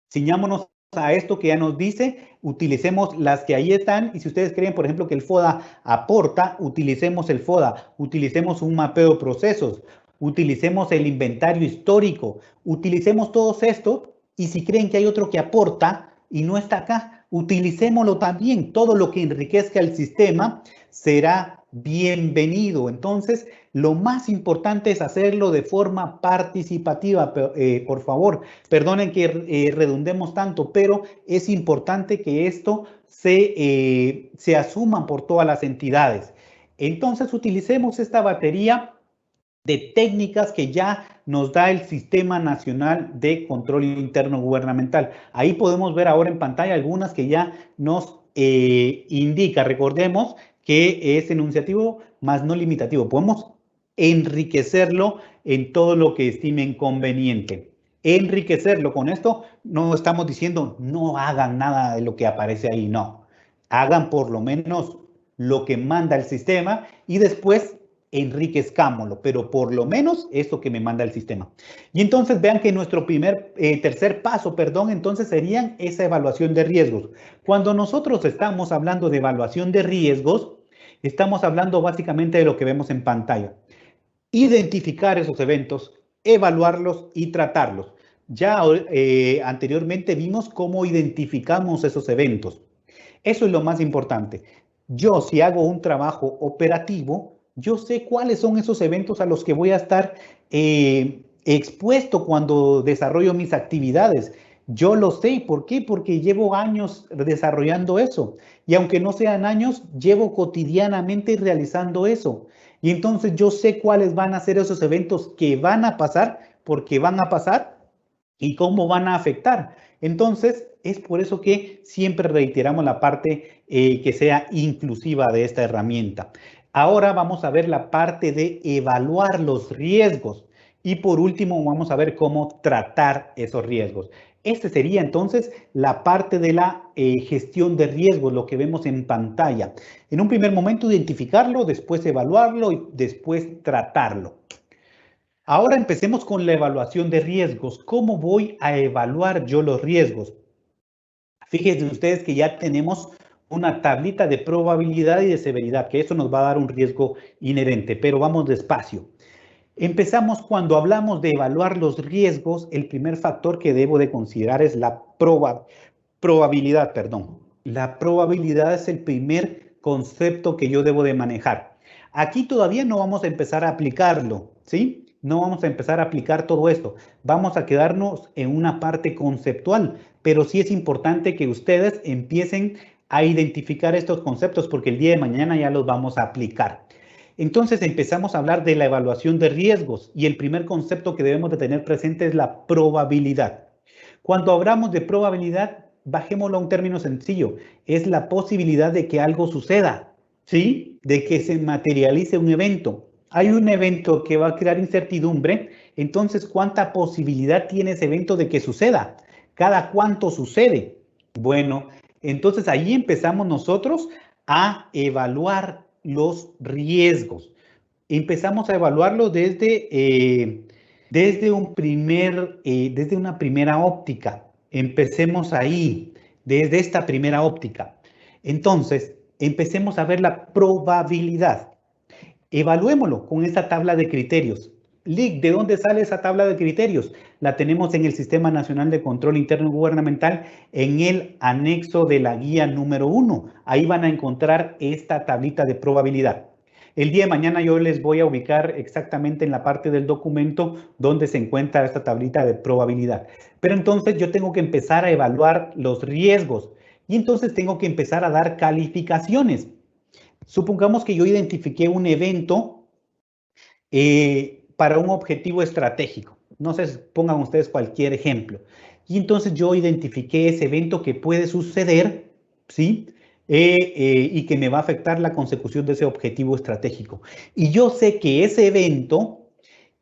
ciñámonos a esto que ya nos dice, utilicemos las que ahí están, y si ustedes creen, por ejemplo, que el FODA aporta, utilicemos el FODA, utilicemos un mapeo de procesos, utilicemos el inventario histórico, utilicemos todos estos, y si creen que hay otro que aporta y no está acá, utilicémoslo también. Todo lo que enriquezca el sistema será bienvenido. Entonces, lo más importante es hacerlo de forma participativa, por favor. Perdonen que redundemos tanto, pero es importante que esto se asuma por todas las entidades. Entonces, utilicemos esta batería de técnicas que ya nos da el Sistema Nacional de Control Interno Gubernamental. Ahí podemos ver ahora en pantalla algunas que ya nos indica. Recordemos que es enunciativo más no limitativo. Podemos enriquecerlo en todo lo que estimen conveniente. Enriquecerlo. Con esto no estamos diciendo no hagan nada de lo que aparece ahí, no. Hagan por lo menos lo que manda el sistema y después enriquezcámoslo, pero por lo menos esto que me manda el sistema. Y entonces vean que nuestro tercer paso, entonces serían esa evaluación de riesgos. Cuando nosotros estamos hablando de evaluación de riesgos, estamos hablando básicamente de lo que vemos en pantalla. Identificar esos eventos, evaluarlos y tratarlos. Ya anteriormente vimos cómo identificamos esos eventos. Eso es lo más importante. Yo, si hago un trabajo operativo, yo sé cuáles son esos eventos a los que voy a estar expuesto cuando desarrollo mis actividades. Yo lo sé. ¿Por qué? Porque llevo años desarrollando eso. Y aunque no sean años, llevo cotidianamente realizando eso. Y entonces yo sé cuáles van a ser esos eventos que van a pasar, porque van a pasar y cómo van a afectar. Entonces, es por eso que siempre reiteramos la parte que sea inclusiva de esta herramienta. Ahora vamos a ver la parte de evaluar los riesgos. Y por último, vamos a ver cómo tratar esos riesgos. Este sería entonces la parte de la gestión de riesgos, lo que vemos en pantalla. En un primer momento, identificarlo, después evaluarlo y después tratarlo. Ahora empecemos con la evaluación de riesgos. ¿Cómo voy a evaluar yo los riesgos? Fíjense ustedes que ya tenemos una tablita de probabilidad y de severidad, que eso nos va a dar un riesgo inherente, pero vamos despacio. Empezamos cuando hablamos de evaluar los riesgos, el primer factor que debo de considerar es la probabilidad. La probabilidad es el primer concepto que yo debo de manejar. Aquí todavía no vamos a empezar a aplicarlo, ¿sí? No vamos a empezar a aplicar todo esto. Vamos a quedarnos en una parte conceptual, pero sí es importante que ustedes empiecen a identificar estos conceptos porque el día de mañana ya los vamos a aplicar. Entonces empezamos a hablar de la evaluación de riesgos y el primer concepto que debemos de tener presente es la probabilidad. Cuando hablamos de probabilidad, bajémoslo a un término sencillo, es la posibilidad de que algo suceda, ¿sí? De que se materialice un evento. Hay un evento que va a crear incertidumbre, entonces, ¿cuánta posibilidad tiene ese evento de que suceda? ¿Cada cuánto sucede? Bueno, entonces ahí empezamos nosotros a evaluar los riesgos. Empezamos a evaluarlo desde una primera óptica. Empecemos ahí, desde esta primera óptica. Entonces, empecemos a ver la probabilidad. Evaluémoslo con esta tabla de criterios. Lic, ¿de dónde sale esa tabla de criterios? La tenemos en el Sistema Nacional de Control Interno Gubernamental en el anexo de la guía número 1. Ahí van a encontrar esta tablita de probabilidad. El día de mañana yo les voy a ubicar exactamente en la parte del documento donde se encuentra esta tablita de probabilidad. Pero entonces yo tengo que empezar a evaluar los riesgos y entonces tengo que empezar a dar calificaciones. Supongamos que yo identifiqué un evento para un objetivo estratégico. No sé, pongan ustedes cualquier ejemplo. Y entonces yo identifiqué ese evento que puede suceder, ¿sí? Y que me va a afectar la consecución de ese objetivo estratégico. Y yo sé que ese evento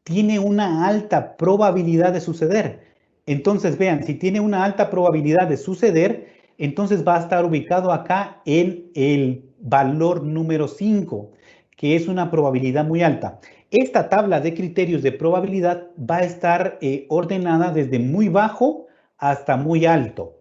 tiene una alta probabilidad de suceder. Entonces, vean, si tiene una alta probabilidad de suceder, entonces va a estar ubicado acá en el valor número 5, que es una probabilidad muy alta. Esta tabla de criterios de probabilidad va a estar ordenada desde muy bajo hasta muy alto.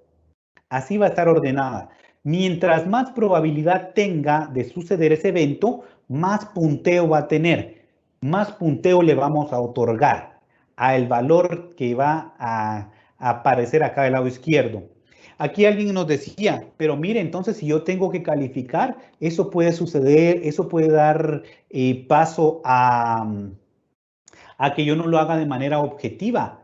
Así va a estar ordenada. Mientras más probabilidad tenga de suceder ese evento, más punteo va a tener. Más punteo le vamos a otorgar al valor que va a aparecer acá del lado izquierdo. Aquí alguien nos decía, pero mire, entonces si yo tengo que calificar, eso puede suceder, eso puede dar paso a que yo no lo haga de manera objetiva.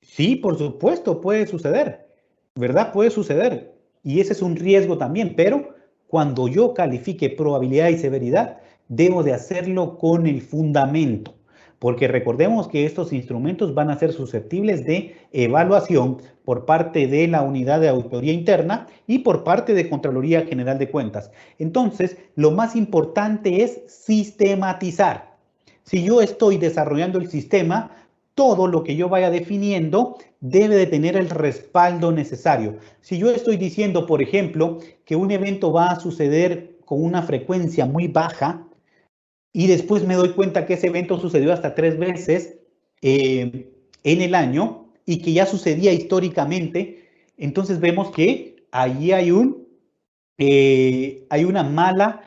Sí, por supuesto, puede suceder, ¿verdad? Puede suceder. Y ese es un riesgo también, pero cuando yo califique probabilidad y severidad, debo de hacerlo con el fundamento, porque recordemos que estos instrumentos van a ser susceptibles de evaluación por parte de la unidad de auditoría interna y por parte de Contraloría General de Cuentas. Entonces, lo más importante es sistematizar. Si yo estoy desarrollando el sistema, todo lo que yo vaya definiendo debe de tener el respaldo necesario. Si yo estoy diciendo, por ejemplo, que un evento va a suceder con una frecuencia muy baja y después me doy cuenta que ese evento sucedió hasta 3 veces en el año y que ya sucedía históricamente, entonces vemos que allí hay una mala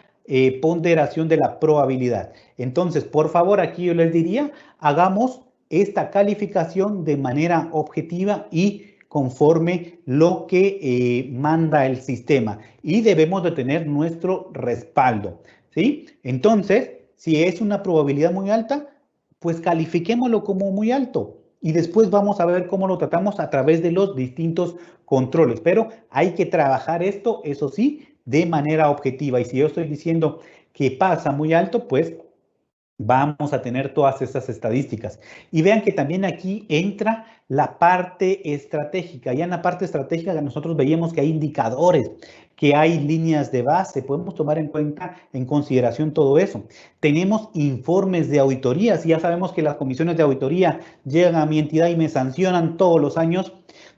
ponderación de la probabilidad. Entonces, por favor, aquí yo les diría, hagamos esta calificación de manera objetiva y conforme lo que manda el sistema. Y debemos de tener nuestro respaldo, ¿sí? Entonces, si es una probabilidad muy alta, pues califiquémoslo como muy alto. Y después vamos a ver cómo lo tratamos a través de los distintos controles. Pero hay que trabajar esto, eso sí, de manera objetiva. Y si yo estoy diciendo que pasa muy alto, pues vamos a tener todas estas estadísticas. Y vean que también aquí entra la parte estratégica. Ya en la parte estratégica nosotros veíamos que hay indicadores, que hay líneas de base. Podemos tomar en cuenta, en consideración todo eso. Tenemos informes de auditorías. Ya sabemos que las comisiones de auditoría llegan a mi entidad y me sancionan todos los años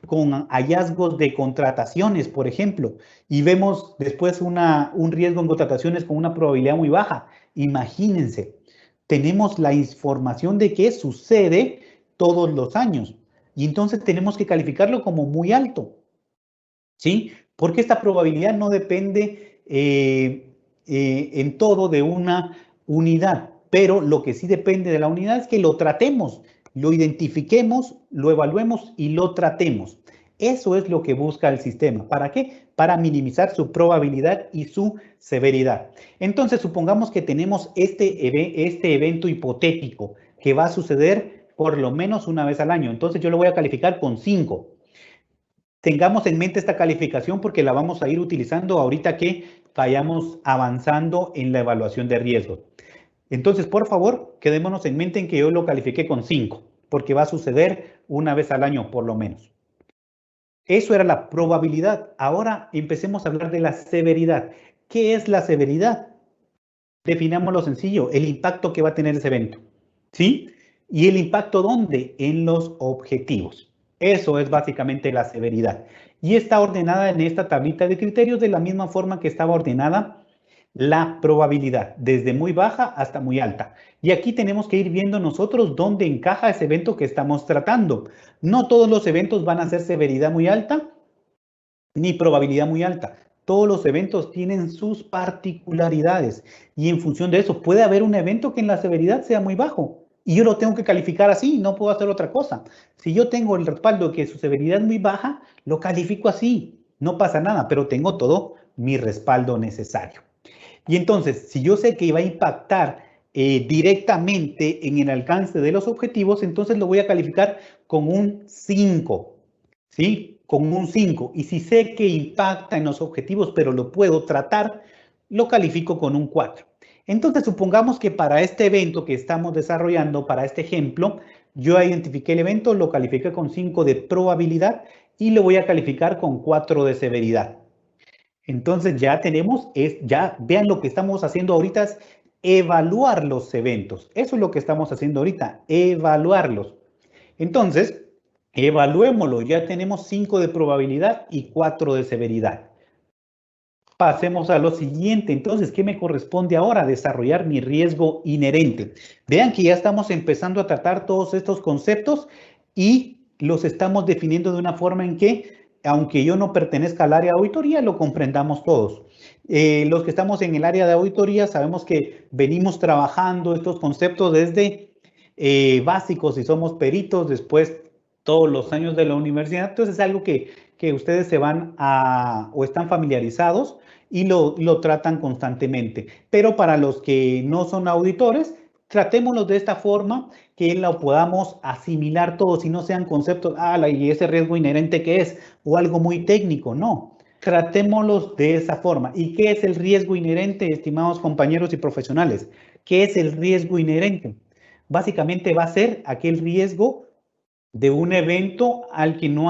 con hallazgos de contrataciones, por ejemplo, y vemos después un riesgo en contrataciones con una probabilidad muy baja. Imagínense, tenemos la información de que sucede todos los años y entonces tenemos que calificarlo como muy alto, ¿sí? Porque esta probabilidad no depende en todo de una unidad, pero lo que sí depende de la unidad es que lo tratemos, lo identifiquemos, lo evaluemos y lo tratemos. Eso es lo que busca el sistema. ¿Para qué? Para minimizar su probabilidad y su severidad. Entonces, supongamos que tenemos este evento hipotético que va a suceder por lo menos una vez al año. Entonces, yo lo voy a calificar con 5. Tengamos en mente esta calificación porque la vamos a ir utilizando ahorita que vayamos avanzando en la evaluación de riesgos. Entonces, por favor, quedémonos en mente en que yo lo califiqué con 5, porque va a suceder una vez al año por lo menos. Eso era la probabilidad. Ahora empecemos a hablar de la severidad. ¿Qué es la severidad? Definámoslo sencillo, el impacto que va a tener ese evento, ¿sí? ¿Y el impacto dónde? En los objetivos. Eso es básicamente la severidad. Y está ordenada en esta tablita de criterios de la misma forma que estaba ordenada la probabilidad, desde muy baja hasta muy alta. Y aquí tenemos que ir viendo nosotros dónde encaja ese evento que estamos tratando. No todos los eventos van a ser severidad muy alta ni probabilidad muy alta. Todos los eventos tienen sus particularidades y en función de eso puede haber un evento que en la severidad sea muy bajo y yo lo tengo que calificar así, no puedo hacer otra cosa. Si yo tengo el respaldo de que su severidad es muy baja, lo califico así, no pasa nada, pero tengo todo mi respaldo necesario. Y entonces, si yo sé que va a impactar directamente en el alcance de los objetivos, entonces lo voy a calificar con un 5, ¿sí? Con un 5. Y si sé que impacta en los objetivos, pero lo puedo tratar, lo califico con un 4. Entonces, supongamos que para este evento que estamos desarrollando, para este ejemplo, yo identifiqué el evento, lo califiqué con 5 de probabilidad y lo voy a calificar con 4 de severidad. Entonces ya tenemos, ya vean lo que estamos haciendo ahorita es evaluar los eventos. Eso es lo que estamos haciendo ahorita, evaluarlos. Entonces, evaluémoslo. Ya tenemos 5 de probabilidad y 4 de severidad. Pasemos a lo siguiente. Entonces, ¿qué me corresponde ahora? Desarrollar mi riesgo inherente. Vean que ya estamos empezando a tratar todos estos conceptos y los estamos definiendo de una forma en que aunque yo no pertenezca al área de auditoría, lo comprendamos todos. Los que estamos en el área de auditoría sabemos que venimos trabajando estos conceptos desde básicos, si somos peritos, después todos los años de la universidad. Entonces es algo que ustedes se van a o están familiarizados y lo tratan constantemente. Pero para los que no son auditores, tratémoslo de esta forma que lo podamos asimilar todos y no sean conceptos, y ese riesgo inherente que es, o algo muy técnico, no. Tratémoslos de esa forma. ¿Y qué es el riesgo inherente, estimados compañeros y profesionales? ¿Qué es el riesgo inherente? Básicamente va a ser aquel riesgo de un evento al que no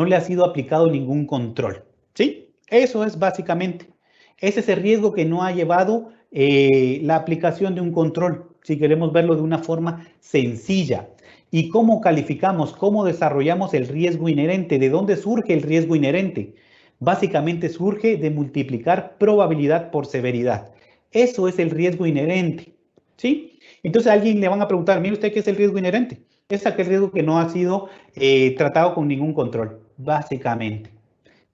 le ha sido aplicado ningún control. ¿Sí? Eso es básicamente. Ese es el riesgo que no ha llevado la aplicación de un control, si queremos verlo de una forma sencilla. ¿Y cómo calificamos, cómo desarrollamos el riesgo inherente? ¿De dónde surge el riesgo inherente? Básicamente surge de multiplicar probabilidad por severidad. Eso es el riesgo inherente. ¿Sí? Entonces a alguien le van a preguntar, mire usted, ¿qué es el riesgo inherente? Es aquel riesgo que no ha sido tratado con ningún control, básicamente,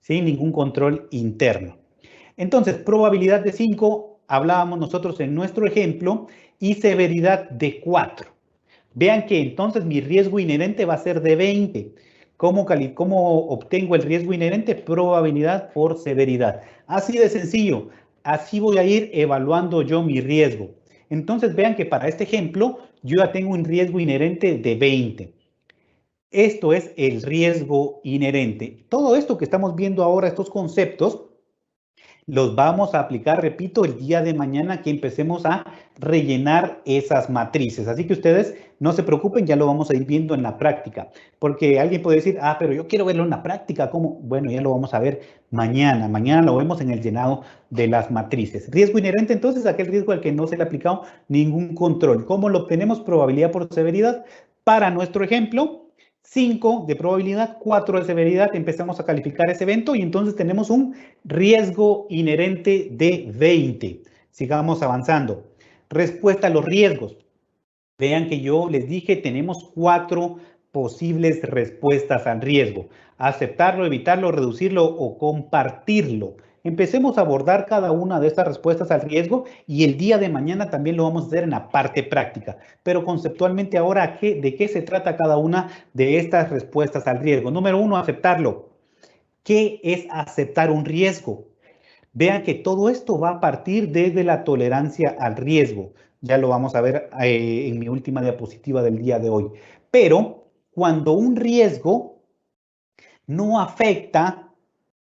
sin ningún control interno. Entonces, probabilidad de 5, hablábamos nosotros en nuestro ejemplo, y severidad de 4. Vean que entonces mi riesgo inherente va a ser de 20. ¿Cómo obtengo el riesgo inherente? Probabilidad por severidad. Así de sencillo. Así voy a ir evaluando yo mi riesgo. Entonces vean que para este ejemplo yo ya tengo un riesgo inherente de 20. Esto es el riesgo inherente. Todo esto que estamos viendo ahora, estos conceptos, los vamos a aplicar, repito, el día de mañana que empecemos a rellenar esas matrices. Así que ustedes no se preocupen, ya lo vamos a ir viendo en la práctica. Porque alguien puede decir, pero yo quiero verlo en la práctica. ¿Cómo? Bueno, ya lo vamos a ver mañana. Mañana lo vemos en el llenado de las matrices. Riesgo inherente, entonces, aquel riesgo al que no se le ha aplicado ningún control. ¿Cómo lo obtenemos? Probabilidad por severidad. Para nuestro ejemplo, 5 de probabilidad, 4 de severidad, empezamos a calificar ese evento y entonces tenemos un riesgo inherente de 20. Sigamos avanzando. Respuesta a los riesgos. Vean que yo les dije, tenemos 4 posibles respuestas al riesgo. Aceptarlo, evitarlo, reducirlo o compartirlo. Empecemos a abordar cada una de estas respuestas al riesgo y el día de mañana también lo vamos a hacer en la parte práctica. Pero conceptualmente ahora, ¿de qué se trata cada una de estas respuestas al riesgo? Número 1, aceptarlo. ¿Qué es aceptar un riesgo? Vean que todo esto va a partir desde la tolerancia al riesgo. Ya lo vamos a ver en mi última diapositiva del día de hoy. Pero cuando un riesgo no afecta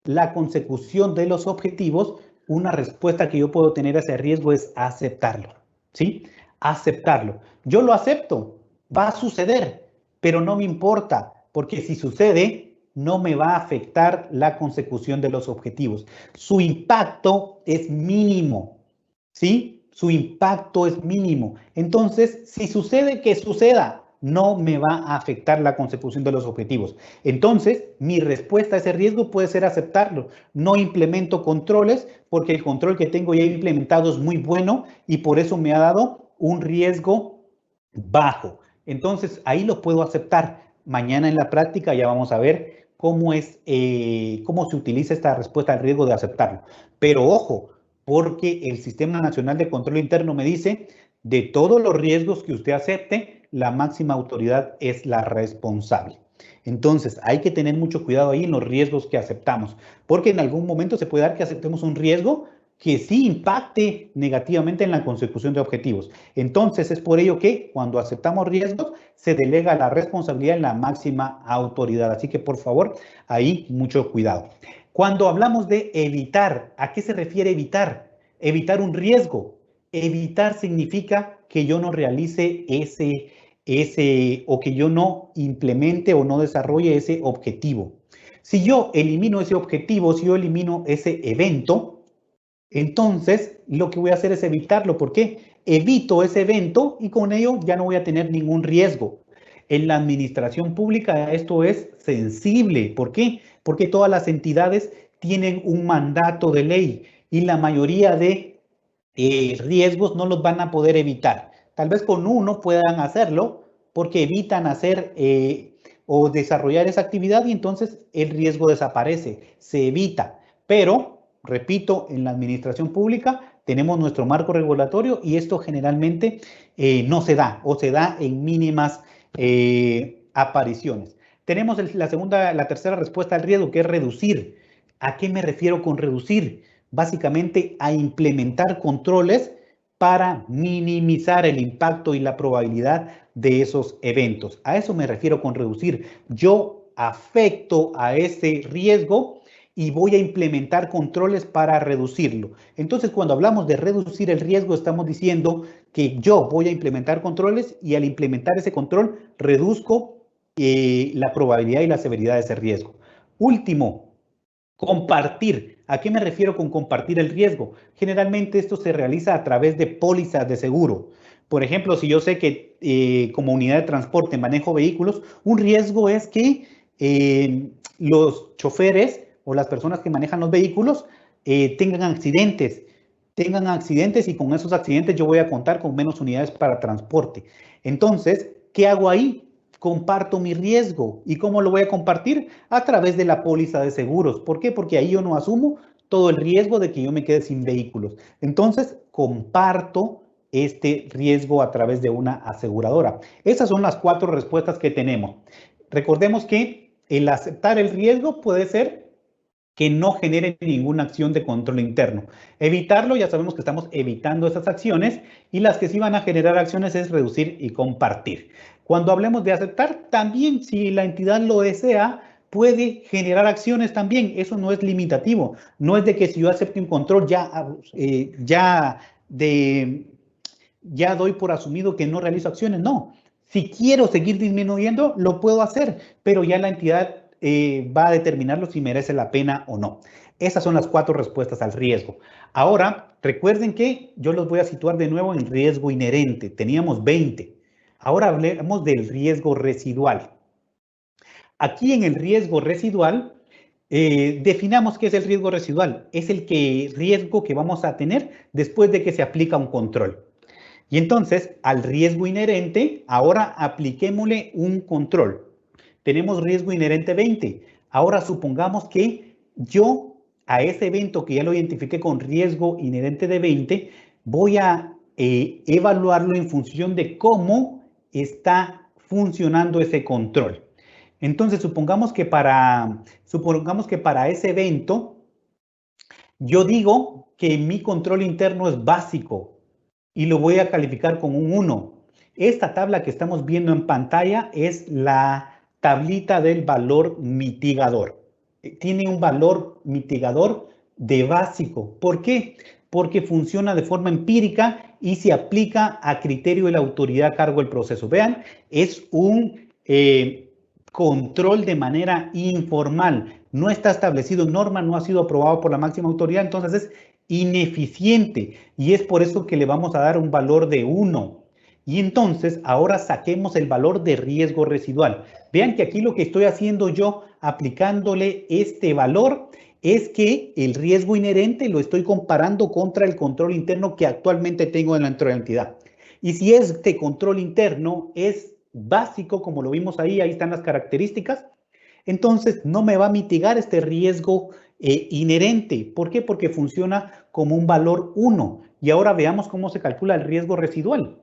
la consecución de los objetivos, una respuesta que yo puedo tener a ese riesgo es aceptarlo. ¿Sí? Aceptarlo. Yo lo acepto, va a suceder, pero no me importa, porque si sucede, no me va a afectar la consecución de los objetivos. Su impacto es mínimo, ¿sí? Su impacto es mínimo. Entonces, si sucede, que suceda, no me va a afectar la consecución de los objetivos. Entonces, mi respuesta a ese riesgo puede ser aceptarlo. No implemento controles porque el control que tengo ya implementado es muy bueno y por eso me ha dado un riesgo bajo. Entonces, ahí lo puedo aceptar. Mañana en la práctica ya vamos a ver cómo se utiliza esta respuesta al riesgo de aceptarlo. Pero ojo, porque el Sistema Nacional de Control Interno me dice, de todos los riesgos que usted acepte, la máxima autoridad es la responsable. Entonces, hay que tener mucho cuidado ahí en los riesgos que aceptamos, porque en algún momento se puede dar que aceptemos un riesgo que sí impacte negativamente en la consecución de objetivos. Entonces, es por ello que cuando aceptamos riesgos, se delega la responsabilidad en la máxima autoridad. Así que, por favor, ahí mucho cuidado. Cuando hablamos de evitar, ¿a qué se refiere evitar? Evitar un riesgo. Evitar significa que yo no realice o que yo no implemente o no desarrolle ese objetivo. Si yo elimino ese objetivo, si yo elimino ese evento, entonces lo que voy a hacer es evitarlo. ¿Por qué? Evito ese evento y con ello ya no voy a tener ningún riesgo. En la administración pública esto es sensible. ¿Por qué? Porque todas las entidades tienen un mandato de ley y la mayoría de riesgos no los van a poder evitar. Tal vez con uno puedan hacerlo porque evitan hacer o desarrollar esa actividad y entonces el riesgo desaparece, se evita. Pero, repito, en la administración pública tenemos nuestro marco regulatorio y esto generalmente no se da o se da en mínimas apariciones. Tenemos la tercera respuesta al riesgo, que es reducir. ¿A qué me refiero con reducir? Básicamente a implementar controles para minimizar el impacto y la probabilidad de esos eventos. A eso me refiero con reducir. Yo afecto a ese riesgo y voy a implementar controles para reducirlo. Entonces, cuando hablamos de reducir el riesgo, estamos diciendo que yo voy a implementar controles y al implementar ese control reduzco la probabilidad y la severidad de ese riesgo. Último, compartir. ¿A qué me refiero con compartir el riesgo? Generalmente esto se realiza a través de pólizas de seguro. Por ejemplo, si yo sé que como unidad de transporte manejo vehículos, un riesgo es que los choferes o las personas que manejan los vehículos tengan accidentes y con esos accidentes yo voy a contar con menos unidades para transporte. Entonces, ¿qué hago ahí? Comparto mi riesgo. ¿Y cómo lo voy a compartir? A través de la póliza de seguros. ¿Por qué? Porque ahí yo no asumo todo el riesgo de que yo me quede sin vehículos. Entonces, comparto este riesgo a través de una aseguradora. Esas son las 4 respuestas que tenemos. Recordemos que el aceptar el riesgo puede ser que no genere ninguna acción de control interno. Evitarlo, ya sabemos que estamos evitando esas acciones y las que sí van a generar acciones es reducir y compartir. Cuando hablemos de aceptar, también si la entidad lo desea, puede generar acciones también. Eso no es limitativo. No es de que si yo acepto un control ya doy por asumido que no realizo acciones. No. Si quiero seguir disminuyendo, lo puedo hacer, pero ya la entidad va a determinarlo si merece la pena o no. Esas son las 4 respuestas al riesgo. Ahora, recuerden que yo los voy a situar de nuevo en riesgo inherente. Teníamos 20. Ahora hablemos del riesgo residual. Aquí en el riesgo residual, definamos qué es el riesgo residual. Es el riesgo que vamos a tener después de que se aplica un control. Y entonces, al riesgo inherente, ahora apliquémosle un control. Tenemos riesgo inherente 20. Ahora supongamos que yo a ese evento que ya lo identifiqué con riesgo inherente de 20, voy a evaluarlo en función de cómo está funcionando ese control. Entonces, supongamos que para ese evento, yo digo que mi control interno es básico y lo voy a calificar con un 1. Esta tabla que estamos viendo en pantalla es la tablita del valor mitigador. Tiene un valor mitigador de básico. ¿Por qué? Porque funciona de forma empírica y se aplica a criterio de la autoridad a cargo del proceso. Vean, es un control de manera informal. No está establecido en norma, no ha sido aprobado por la máxima autoridad, entonces es ineficiente y es por eso que le vamos a dar un valor de 1. Y entonces ahora saquemos el valor de riesgo residual. Vean que aquí lo que estoy haciendo yo aplicándole este valor es que el riesgo inherente lo estoy comparando contra el control interno que actualmente tengo dentro de la entidad. Y si este control interno es básico, como lo vimos ahí están las características, entonces no me va a mitigar este riesgo inherente. ¿Por qué? Porque funciona como un valor 1. Y ahora veamos cómo se calcula el riesgo residual.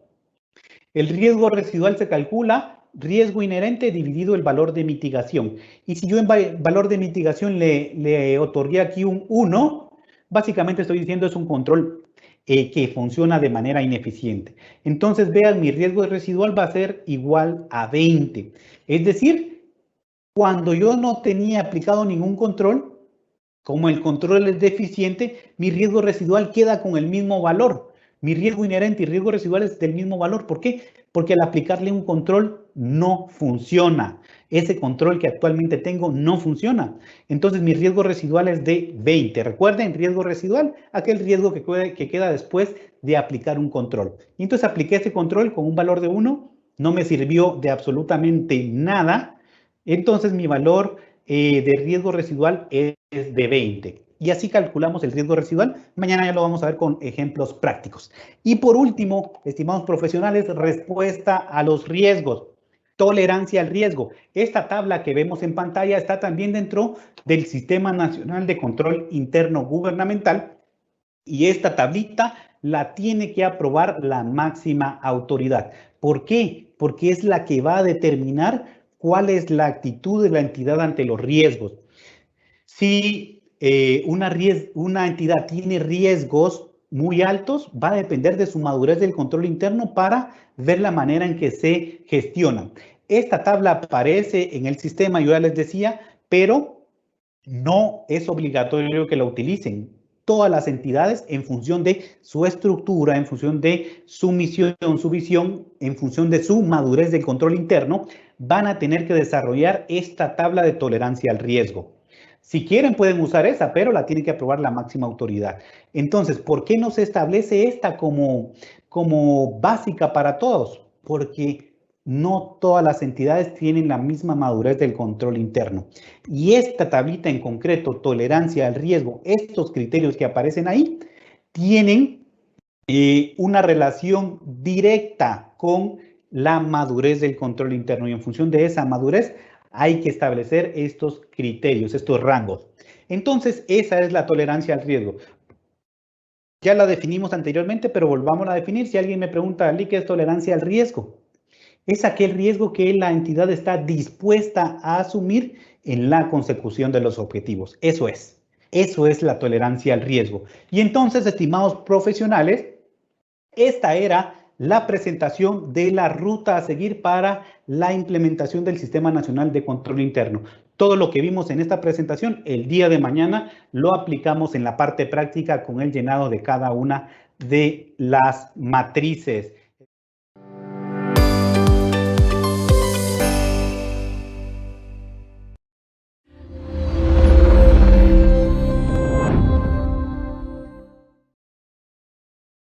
El riesgo residual se calcula riesgo inherente dividido el valor de mitigación. Y si yo en valor de mitigación le otorgué aquí un 1, básicamente estoy diciendo es un control que funciona de manera ineficiente. Entonces, vean, mi riesgo residual va a ser igual a 20. Es decir, cuando yo no tenía aplicado ningún control, como el control es deficiente, mi riesgo residual queda con el mismo valor. Mi riesgo inherente y riesgo residual es del mismo valor. ¿Por qué? Porque al aplicarle un control no funciona. Ese control que actualmente tengo no funciona. Entonces mi riesgo residual es de 20. Recuerden, riesgo residual, aquel riesgo que queda después de aplicar un control. Y entonces apliqué ese control con un valor de 1, no me sirvió de absolutamente nada. Entonces mi valor de riesgo residual es de 20. Y así calculamos el riesgo residual. Mañana ya lo vamos a ver con ejemplos prácticos. Y por último, estimados profesionales, respuesta a los riesgos. Tolerancia al riesgo. Esta tabla que vemos en pantalla está también dentro del Sistema Nacional de Control Interno Gubernamental y esta tablita la tiene que aprobar la máxima autoridad. ¿Por qué? Porque es la que va a determinar cuál es la actitud de la entidad ante los riesgos. Si una entidad tiene riesgos muy altos, va a depender de su madurez del control interno para ver la manera en que se gestionan. Esta tabla aparece en el sistema, yo ya les decía, pero no es obligatorio que la utilicen. Todas las entidades, en función de su estructura, en función de su misión, su visión, en función de su madurez del control interno, van a tener que desarrollar esta tabla de tolerancia al riesgo. Si quieren pueden usar esa, pero la tiene que aprobar la máxima autoridad. Entonces, ¿por qué no se establece esta como básica para todos? Porque no todas las entidades tienen la misma madurez del control interno. Y esta tablita en concreto, tolerancia al riesgo, estos criterios que aparecen ahí, tienen una relación directa con la madurez del control interno. Y en función de esa madurez, hay que establecer estos criterios, estos rangos. Entonces, esa es la tolerancia al riesgo. Ya la definimos anteriormente, pero volvamos a definir. Si alguien me pregunta, ¿qué es tolerancia al riesgo? Es aquel riesgo que la entidad está dispuesta a asumir en la consecución de los objetivos. Eso es la tolerancia al riesgo. Y entonces, estimados profesionales, esta era la presentación de la ruta a seguir para la implementación del Sistema Nacional de Control Interno. Todo lo que vimos en esta presentación, el día de mañana lo aplicamos en la parte práctica con el llenado de cada una de las matrices.